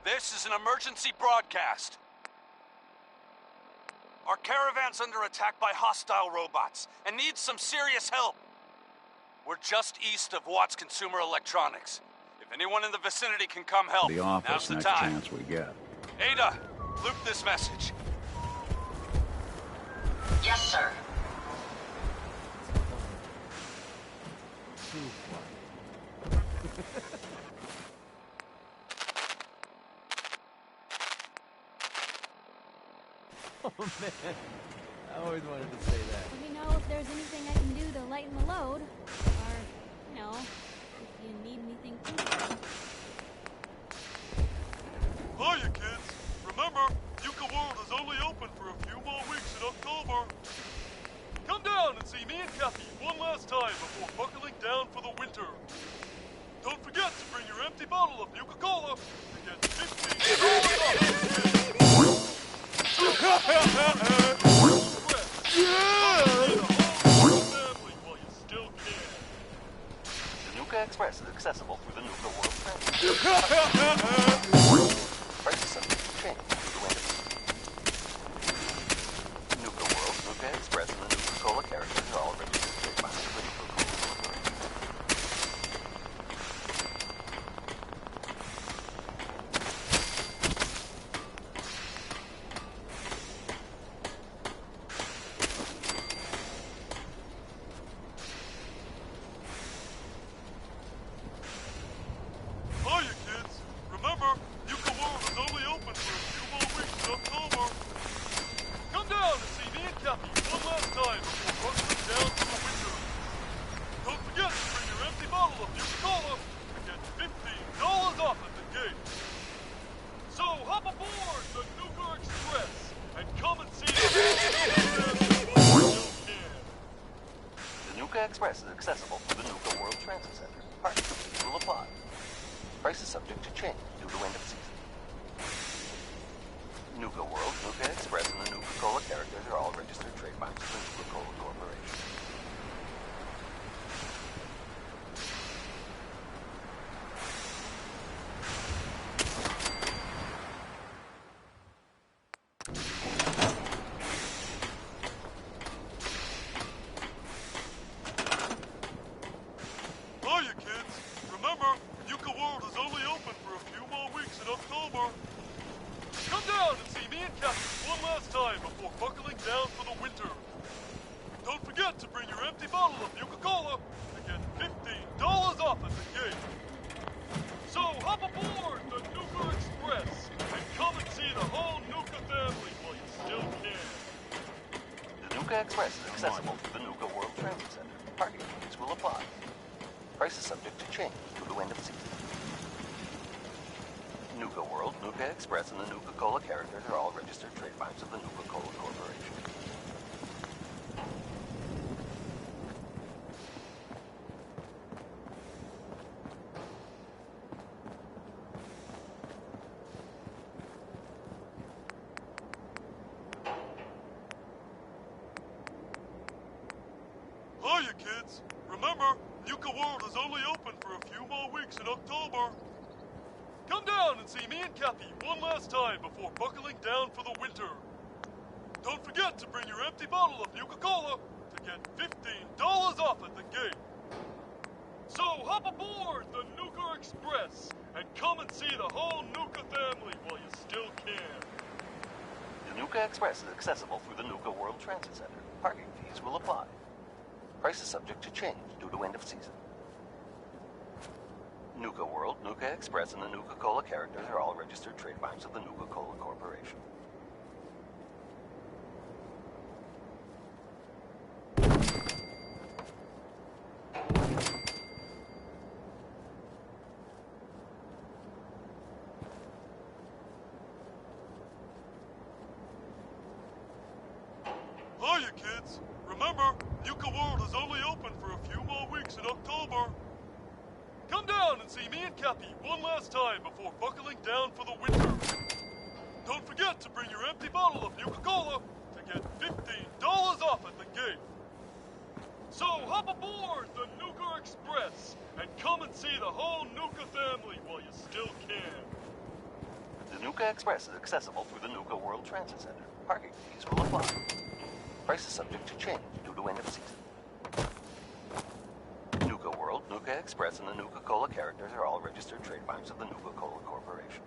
This is an emergency broadcast. Our caravan's under attack by hostile robots and needs some serious help. We're just east of Watts Consumer Electronics. If anyone in the vicinity can come help, The office now's the next time. chance we get. Ada, loop this message. Yes, sir. Oh man, I always wanted to say that. Let me know if there's anything I can do to lighten the load. Or, you know, if you need anything too. Hiya, kids. Remember, Yucca World is only open for a few more weeks in October. Come down and see me and Kathy one last time before buckling down for the winter. Don't forget to bring your empty bottle of Nuka-Cola to get $15 The Nuka Express is accessible through the Nuka World Transit. Prices subject to change through the winter. Nuka World, Nuka Express, and the Nuka-Cola characters are all registered trademarks of the Nuka-Cola Corporation. Hiya, kids. Remember, Yucca World is only open for a few more weeks in October. Come down and see me and Kathy one last time before buckling down for the winter. Don't forget to bring your empty bottle of Nuka-Cola to get $15 off at the gate. So hop aboard the Nuka Express and come and see the The Nuka Express is accessible through the Nuka World Transit Center. Parking fees will apply. Prices subject to change due to end of season. Nuka World, Nuka Express, and the Nuka-Cola characters are all registered trademarks of the Nuka-Cola Corporation. Hiya, kids. Remember, Yucca World is only open for a few more weeks in October. Come down and see me and Kathy one last time before buckling down for the winter. Don't forget to bring your empty bottle of Nuka-Cola to get $15 off at the gate. So hop aboard the Nuka Express and come and see the whole Nuka family while you still can. The Nuka Express is accessible through the Nuka World Transit Center. Parking fees will apply. Prices subject to change due to end of season. Nuka World, Nuka Express, and the Nuka-Cola characters are all registered trademarks of the Nuka-Cola Corporation. Hiya, kids. Remember, Yucca World is only open for a few more weeks in October. Come down and see me and Kathy one last time before buckling down for the winter. Don't forget to bring your empty bottle of Nuka-Cola to get $15 off at the gate. So hop aboard the Nuka Express and come and see the whole Nuka family while you still can. The Nuka Express is accessible through the Nuka World Transit Center. Parking fees will apply. Prices subject to change due to end of season. Nuka World, Nuka Express, and the Nuka-Cola characters are all registered trademarks of the Nuka-Cola Corporation. Hiya, kids. Remember, Yucca World is only open for a few more weeks in October. Come down and see me and Kathy one last time before buckling down for the winter. Don't forget to bring your empty bottle of Nuka-Cola to get $15 off at the gate. So hop aboard the Nuka Express and come and see the whole Nuka family while you still can. The Nuka Express is accessible through the Nuka World Transit Center. Parking fees will apply. Price is subject to change due to end of season. Nuka World, Nuka Express, and the Nuka-Cola characters are all registered trademarks of the Nuka-Cola Corporation.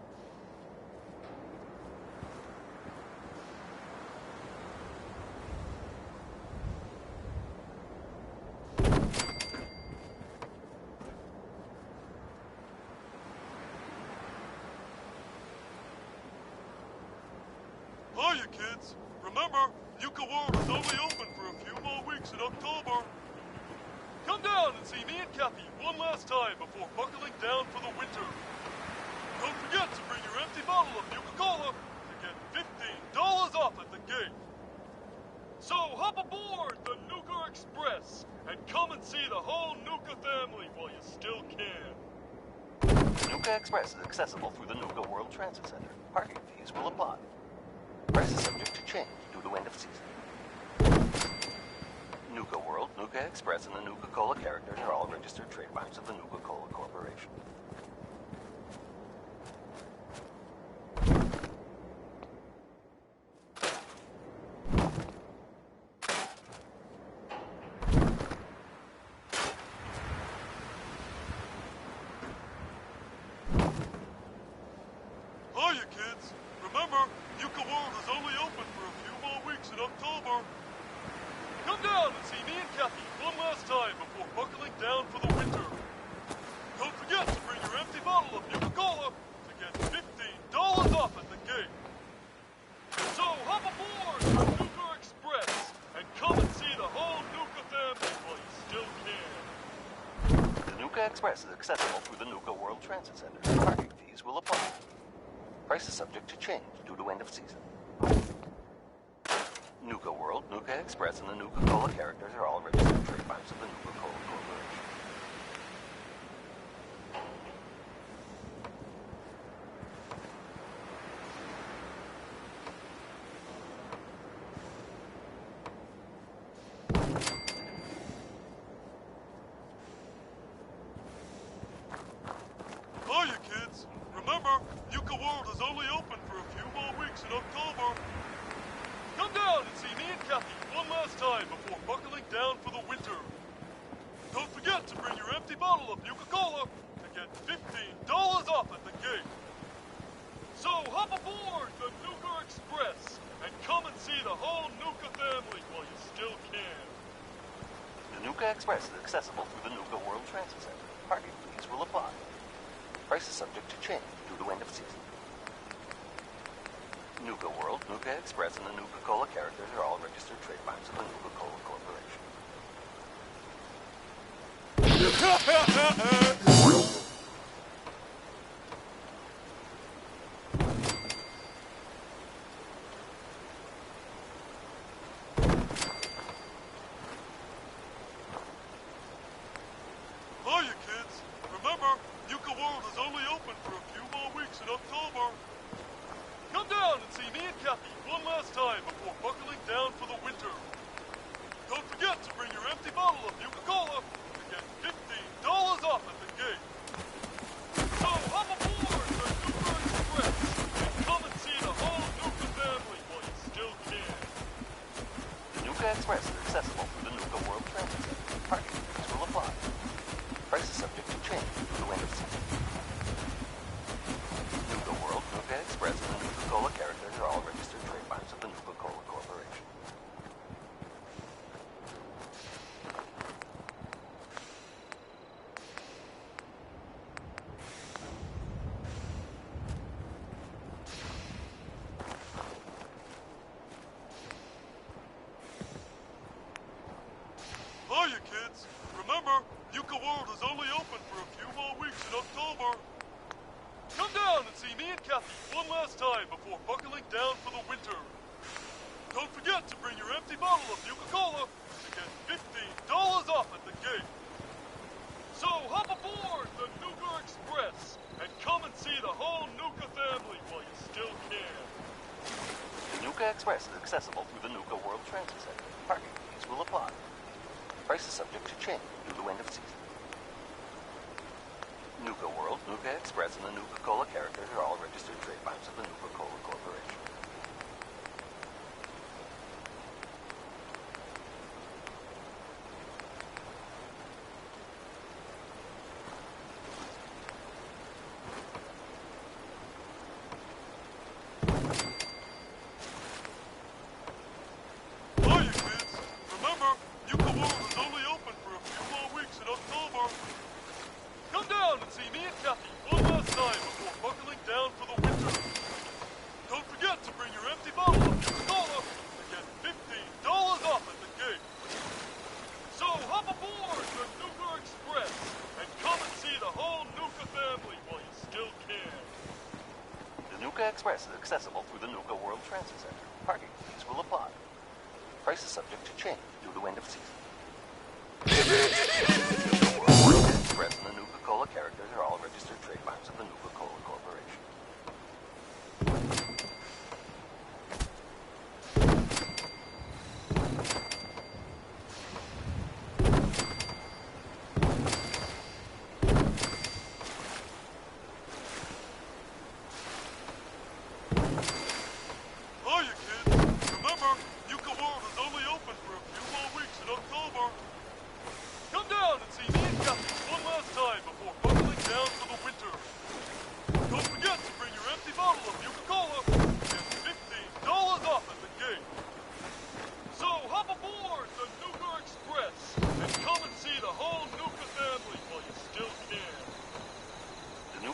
Hiya, kids. Remember, Nuka World is only open for a few more weeks in October. Come down and see me and Cappy one last time before buckling down for the winter. Don't forget to bring your empty bottle of Nuka-Cola to get $15 off at the gate. So hop aboard the Nuka Express and come and see the whole Nuka family while you still can. The Nuka Express is accessible through the Nuka World Transit Center. Parking fees will apply. Price is subject to change due to end of season. Nuka World, Nuka Express, and the Nuka-Cola characters are all registered trademarks of the Nuka-Cola Corporation. Hiya, kids. Remember, Nuka World is only open for a few more weeks in October. Come down and see me and Cappy one last time before buckling down for the winter. Don't forget to bring your empty bottle of Nuka-Cola to get $15 off at the gate. So hop aboard the Nuka Express and come and see the whole Nuka family while you still can. The Nuka Express is accessible through the Nuka World Transit Center. Parking fees will apply. Price is subject to change due to end of season. Nuka World, Nuka Express, and the Nuka-Cola characters are all registered trademarks of the Nuka-Cola Corporation. Hiya, kids. Remember, Nuka World is only open for a few more weeks in October. Come down and see me and Cappy one last time before buckling down for the winter. Don't forget to bring your empty bottle of Nuka-Cola to get $15 off at the gate. So hop aboard the Nuka Express and come and see the whole Nuka family while you still can. The Nuka Express is accessible through the Nuka World Transit Center. Parking fees will apply. Price is subject to change due to end of season. Nuka World, Nuka Express, and the Nuka-Cola characters are all registered trademarks of the Nuka-Cola Corporation. Hiya, kids. Remember, Nuka World is only open for a few more weeks in October. Come down and see me and Cappy one last time before buckling down for the winter. Don't forget to bring your empty bottle of Nuka-Cola to get $15 off at the gate. So hop aboard the Nuka Express and come and see the whole Nuka family while you still can. The Nuka Express is accessible through the Nuka World Transit Center. Parking fees will apply. Price is subject to change due to end of season. Nuka World, Nuka Express, and the Nuka-Cola characters are all registered trademarks of the Nuka-Cola Corporation. Hiya, kids. Remember, Nuka World is only open for a few more weeks in October. Come down and see me and Cappy one last time before buckling down for the winter. Don't forget to bring your empty bottle of Nuka-Cola to get $15 off at the gate. So hop aboard the Nuka Express and come and see the whole Nuka family while you still can. The Nuka Express is accessible through the Nuka World Transit Center. Parking fees will apply. Price is subject to change due to end of season. Nuka World, Nuka Express, and the Nuka-Cola characters are all registered trademarks of the Nuka-Cola Corporation. Express is accessible through the Nuka World Transit Center. Parking fees will apply. Price is subject to change due to end of season. Nuka World, Nuka Express, and the Nuka-Cola characters are all registered trademarks of the Nuka-Cola Corporation.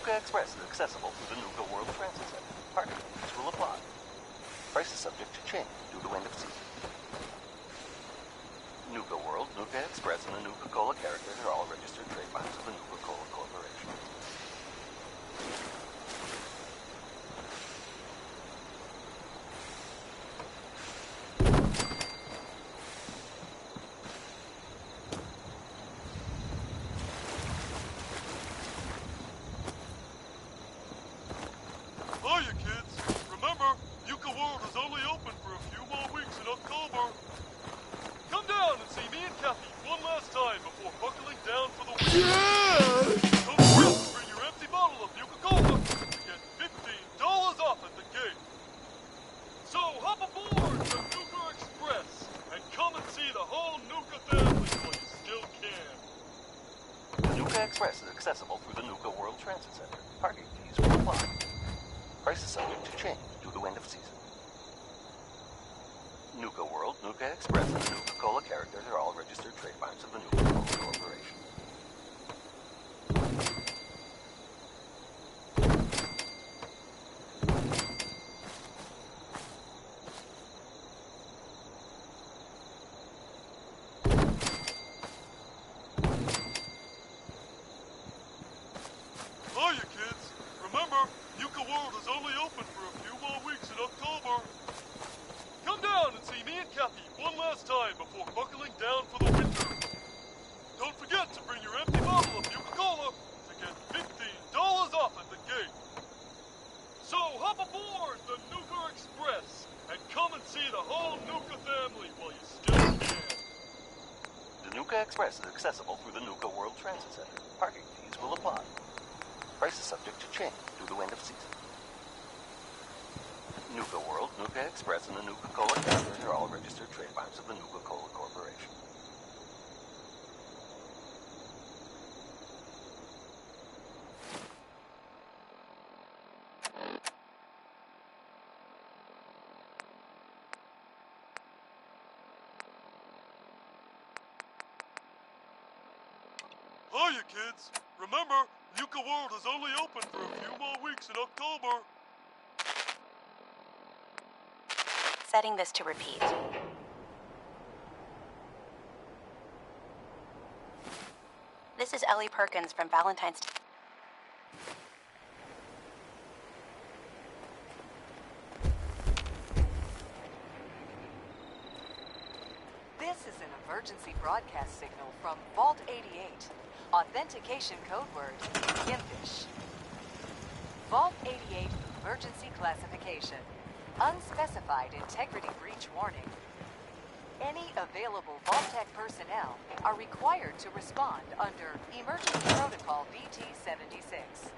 Express is accessible through the Nuka World Transit Center. Parking fees will apply. Price is subject to change due to end of season. Nuka World, Nuka Express, and the Nuka-Cola characters are all registered trademarks of the Nuka-Cola Corporation. Express is accessible through the Nuka World Transit Center. Parking fees will apply. Price is subject to change due to end of season. Nuka World, Nuka Express, and the Nuka-Cola characters are all registered trademarks of the Nuka-Cola Corporation. Express is accessible through the Nuka World Transit Center. Parking fees will apply. Price is subject to change due to end of season. Nuka World, Nuka Express, and the Nuka-Cola characters are all registered trademarks of the Nuka-Cola Corporation. Hiya, kids! Remember, Nuka World is only open for a few more weeks in October. Setting this to repeat. This is Ellie Perkins from Valentine's. This is an emergency broadcast signal from Vault 88. Authentication code word, Impish. Vault 88 emergency classification. Unspecified integrity breach warning. Any available Vault-Tec personnel are required to respond under Emergency Protocol VT-76.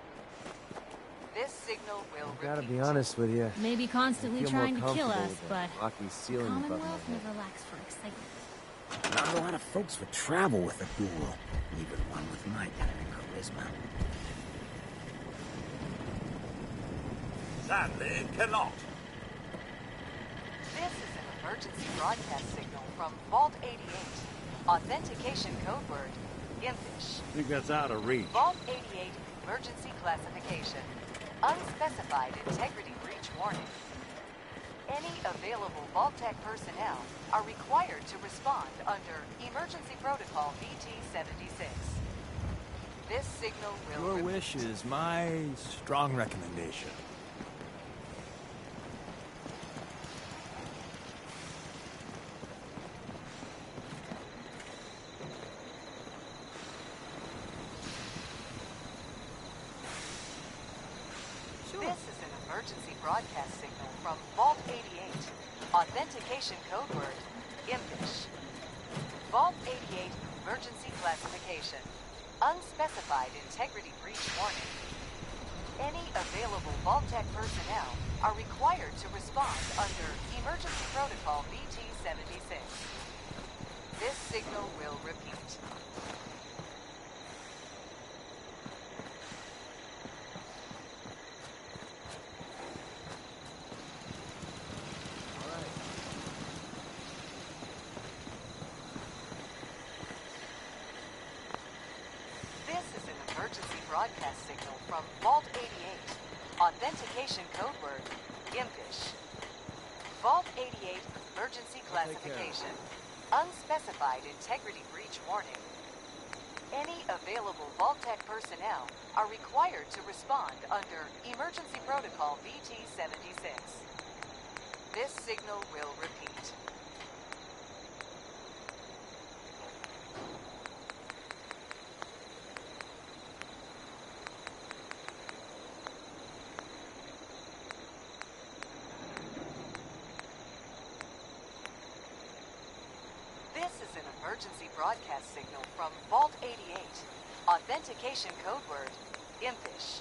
This signal will I gotta repeat. be honest with you. Maybe constantly I feel trying more to kill us, comfortable but with that rocky ceiling above my Commonwealth head. never lacks for excitement. Not a lot of folks would travel with a ghoul, even one with my kind of charisma. Sadly, cannot. This is an emergency broadcast signal from Vault 88. Authentication code word, Impish. Think that's out of reach. Vault 88 emergency classification. Unspecified integrity breach warning. Any available Vault-Tec personnel are required to respond under Emergency Protocol VT-76. This signal will... Your wish is my strong recommendation. This is an emergency broadcast signal from Vault 88. Authentication code word, Impish. Vault 88 emergency classification. Unspecified integrity breach warning. Any available Vault-Tec personnel are required to respond under Emergency Protocol VT-76. This signal will repeat. Broadcast signal from Vault 88. Authentication code word, Impish. Vault 88 emergency classification. Unspecified integrity breach warning. Any available Vault-Tec personnel are required to respond under Emergency Protocol VT-76. This signal will repeat. Emergency broadcast signal from Vault 88. Authentication code word, Impish.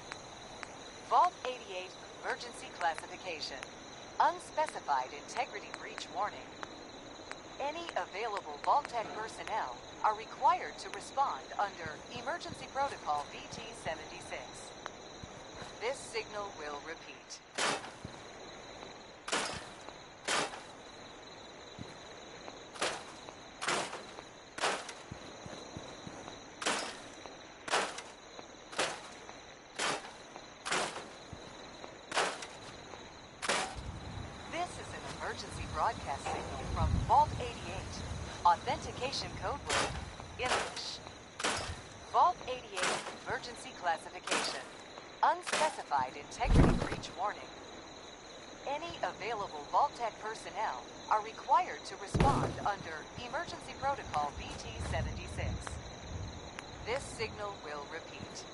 Vault 88 emergency classification. Unspecified integrity breach warning. Any available Vault-Tec personnel are required to respond under Emergency Protocol VT-76. This signal will repeat. Emergency broadcast signal from Vault 88. Authentication code word, Impish. Vault 88 emergency classification. Unspecified integrity breach warning. Any available Vault-Tec personnel are required to respond under Emergency Protocol VT-76. This signal will repeat.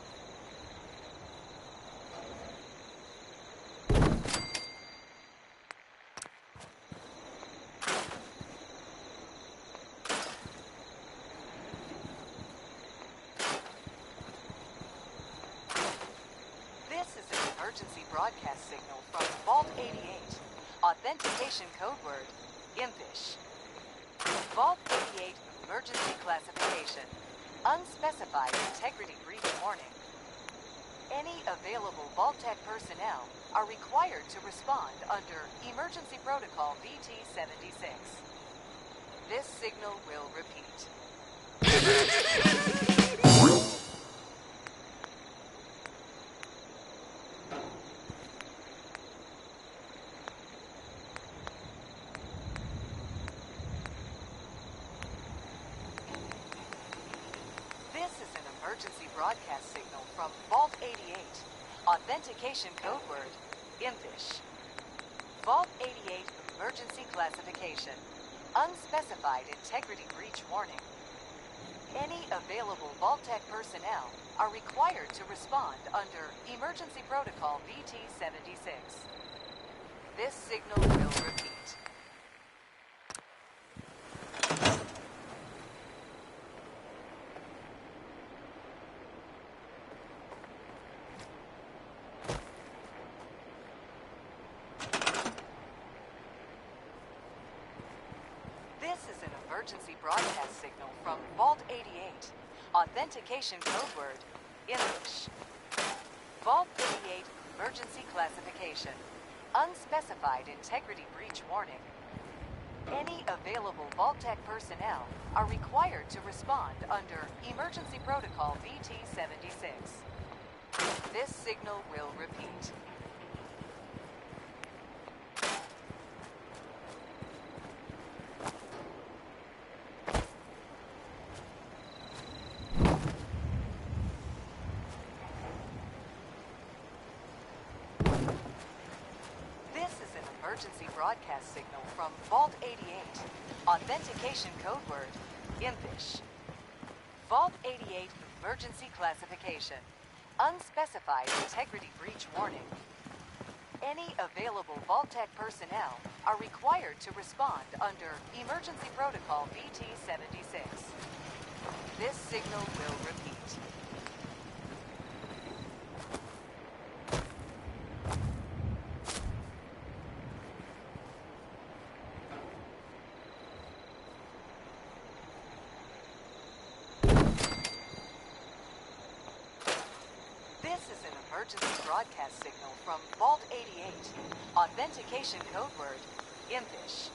Emergency broadcast signal from Vault 88. Authentication code word, Impish. Vault 88 emergency classification. Unspecified integrity breach warning. Any available Vault-Tec personnel are required to respond under Emergency Protocol VT-76. This signal will repeat. Emergency broadcast signal from Vault 88. Authentication code word, Impish. Vault 88 emergency classification. Unspecified integrity breach warning. Any available Vault-Tec personnel are required to respond under Emergency Protocol VT-76. This signal will repeat. emergency broadcast signal from Vault 88. Authentication code word, Impish. Vault 88 emergency classification. Unspecified integrity breach warning. Any available Vault-Tec personnel are required to respond under Emergency Protocol VT-76. This signal will repeat. Emergency broadcast signal from Vault 88. Authentication code word, Impish. Vault 88 emergency classification. Unspecified integrity breach warning. Any available Vault-Tec personnel are required to respond under Emergency Protocol VT-76. This signal will repeat. Emergency broadcast signal from Vault 88. Authentication code word, Impish.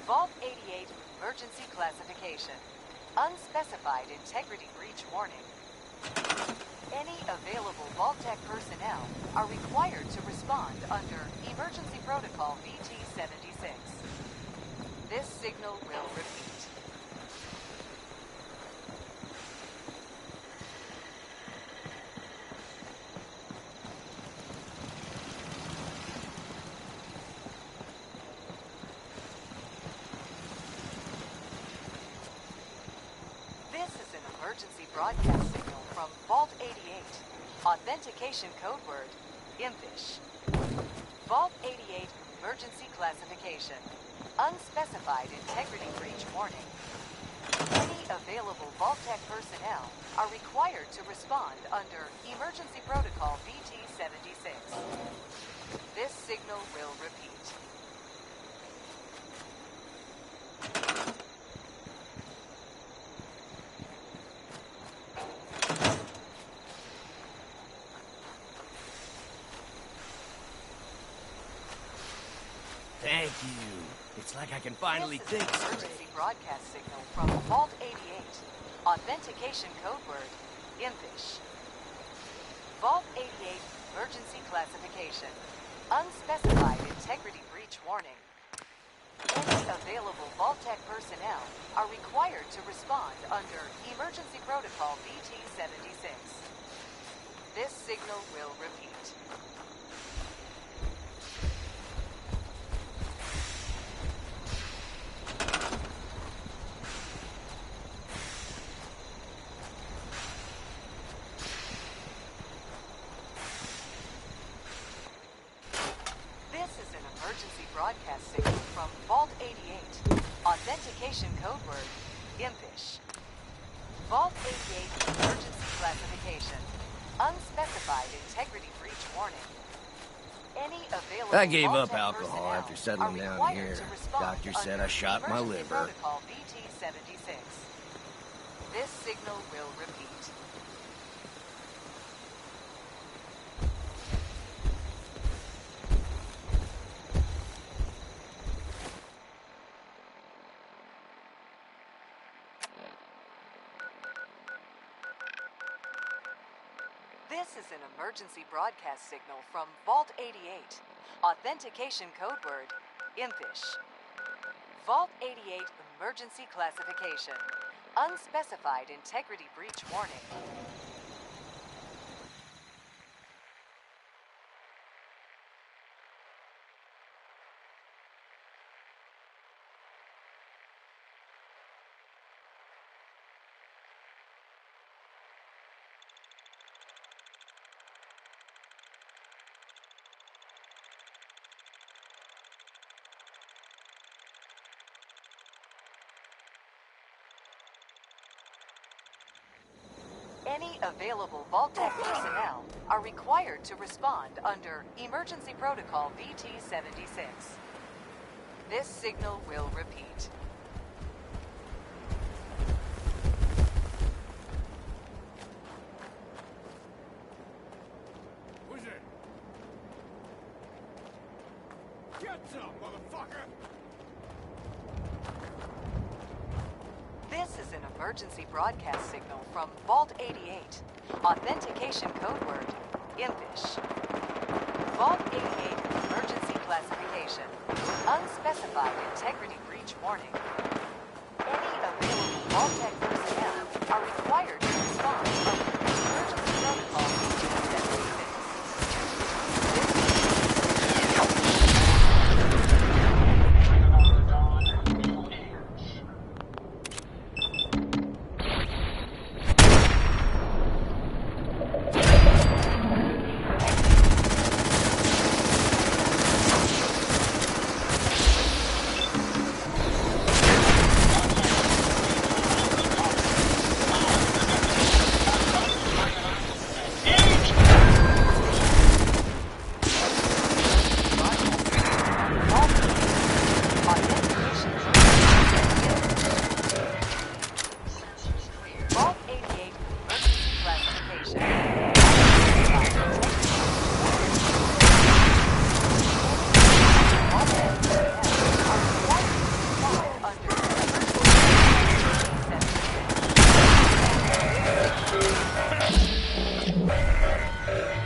Vault 88 emergency classification. Unspecified integrity breach warning. Any available Vault-Tec personnel are required to respond under Emergency Protocol VT-76. This signal will repeat. Emergency broadcast signal from Vault 88. Authentication code word, Impish. Vault 88 emergency classification. Unspecified integrity breach warning. Any available Vault-Tec personnel are required to respond under Emergency Protocol VT-76. This signal will repeat. Thank you. It's like I can finally think straight. Emergency broadcast signal from Vault 88. Authentication code word, Impish. Vault 88 emergency classification. Unspecified integrity breach warning. Any available Vault-Tec personnel are required to respond under Emergency Protocol VT-76. This signal will repeat. Emergency broadcast signal from Vault 88. Authentication code word, Impish. Vault 88 emergency classification. Unspecified integrity breach warning. Any available I gave up Vault-Tec alcohol personnel after settling are down required here. to respond Doctor said under I shot my Emergency liver. Protocol VT-76. This signal will repeat. This is an emergency broadcast signal from Vault 88. Authentication code word, Impish. Vault 88 emergency classification. Unspecified integrity breach warning. Any available Vault-Tec personnel are required to respond under Emergency Protocol VT-76. This signal will repeat. Get some, motherfucker! This is an emergency broadcast signal from Vault 88. Authentication code word, Impish. Vault 88 emergency classification. Unspecified integrity breach warning. Any available Vault-Tec personnel are required to respond under emergency protocol 276.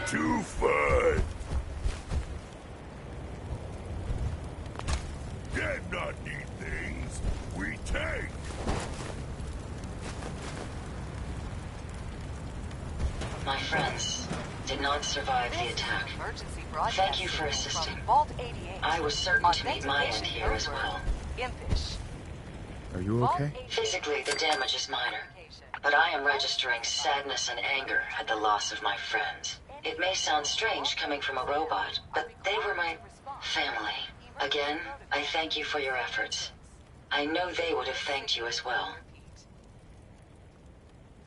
Too fun. Dead not need things. We take. My friends did not survive the attack. Thank you for assisting. I was certain to meet my end here as well. Are you okay? Physically, the damage is minor, but I am registering sadness and anger at the loss of my friends. It may sound strange coming from a robot, but they were my family. Again, I thank you for your efforts. I know they would have thanked you as well.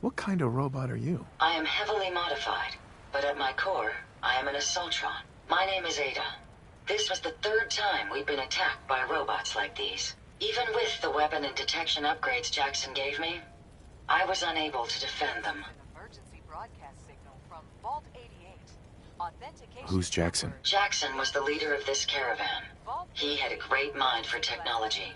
What kind of robot are you? I am heavily modified, but at my core, I am an Assaultron. My name is Ada. This was the third time we've been attacked by robots like these. Even with the weapon and detection upgrades Jackson gave me, I was unable to defend them. Who's Jackson? Jackson was the leader of this caravan. He had a great mind for technology.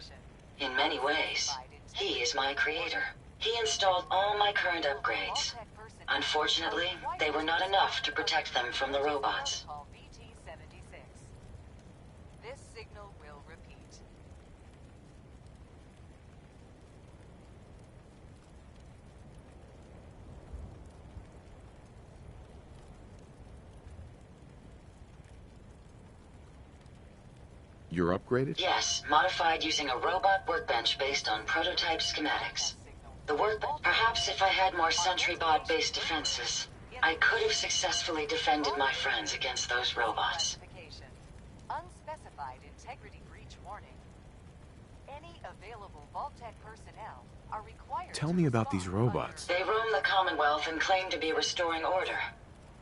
In many ways, he is my creator. He installed all my current upgrades. Unfortunately, they were not enough to protect them from the robots. This signal will repeat. You're upgraded? Yes, modified using a robot workbench based on prototype schematics. The workbench, perhaps if I had more Sentry bot-based defenses, I could have successfully defended my friends against those robots. Unspecified integrity breach warning. Any available Vault-Tec personnel are required. Tell me about these robots. They roam the Commonwealth and claim to be restoring order.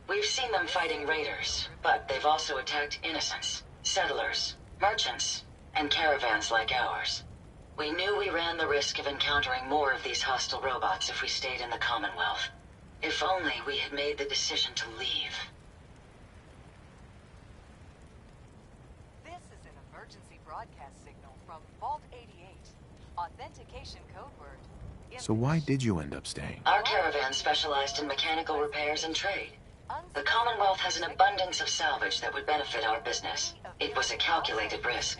We've seen them fighting raiders, but they've also attacked innocents, settlers, merchants, and caravans like ours. We knew we ran the risk of encountering more of these hostile robots if we stayed in the Commonwealth. If only we had made the decision to leave. This is an emergency broadcast signal from Vault 88. Authentication code word. So why did you end up staying? Our caravan specialized in mechanical repairs and trade. The Commonwealth has an abundance of salvage that would benefit our business. It was a calculated risk.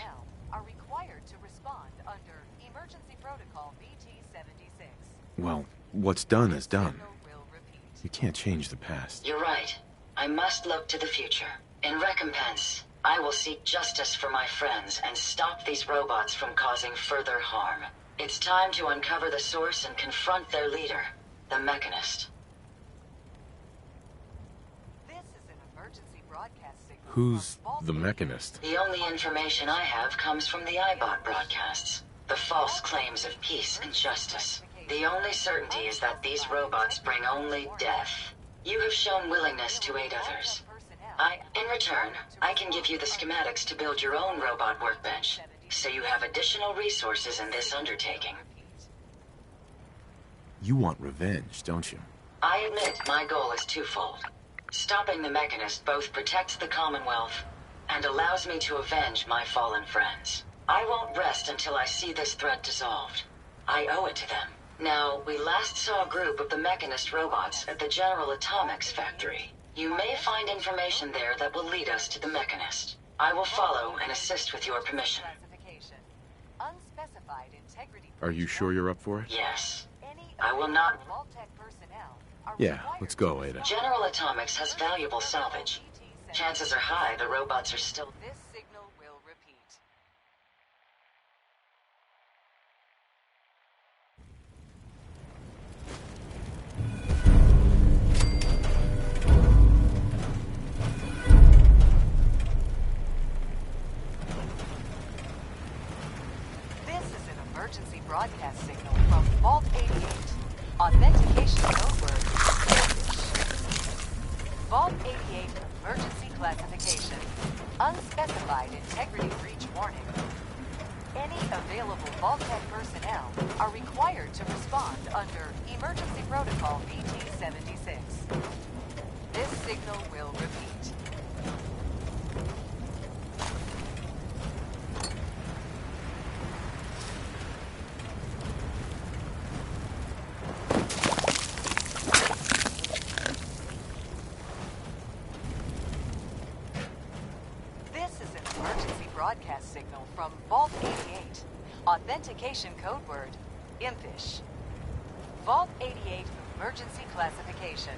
Are required to respond under emergency protocol BT-76. Well, what's done is done. You can't change the past. You're right. I must look to the future. In recompense, I will seek justice for my friends and stop these robots from causing further harm. It's time to uncover the source and confront their leader, the Mechanist. Who's the Mechanist? The only information I have comes from the iBot broadcasts. The false claims of peace and justice. The only certainty is that these robots bring only death. You have shown willingness to aid others. In return, I can give you the schematics to build your own robot workbench, so you have additional resources in this undertaking. You want revenge, don't you? I admit my goal is twofold. Stopping the Mechanist both protects the Commonwealth and allows me to avenge my fallen friends. I won't rest until I see this threat dissolved. I owe it to them. Now, we last saw a group of the Mechanist robots at the General Atomics factory. You may find information there that will lead us to the Mechanist. I will follow and assist with your permission. Are you sure you're up for it? Yes. I will not... Yeah, let's go, Ada. General Atomics has valuable salvage. Chances are high the robots are still... This signal will repeat. This is an emergency broadcast signal from Vault 88. Authentication code word. Vault 88 emergency classification. Unspecified integrity breach warning. Any available Vault-Tec personnel are required to respond under Emergency Protocol VT-76. This signal will repeat. Broadcast signal from Vault 88. Authentication code word, Impish. Vault 88 emergency classification.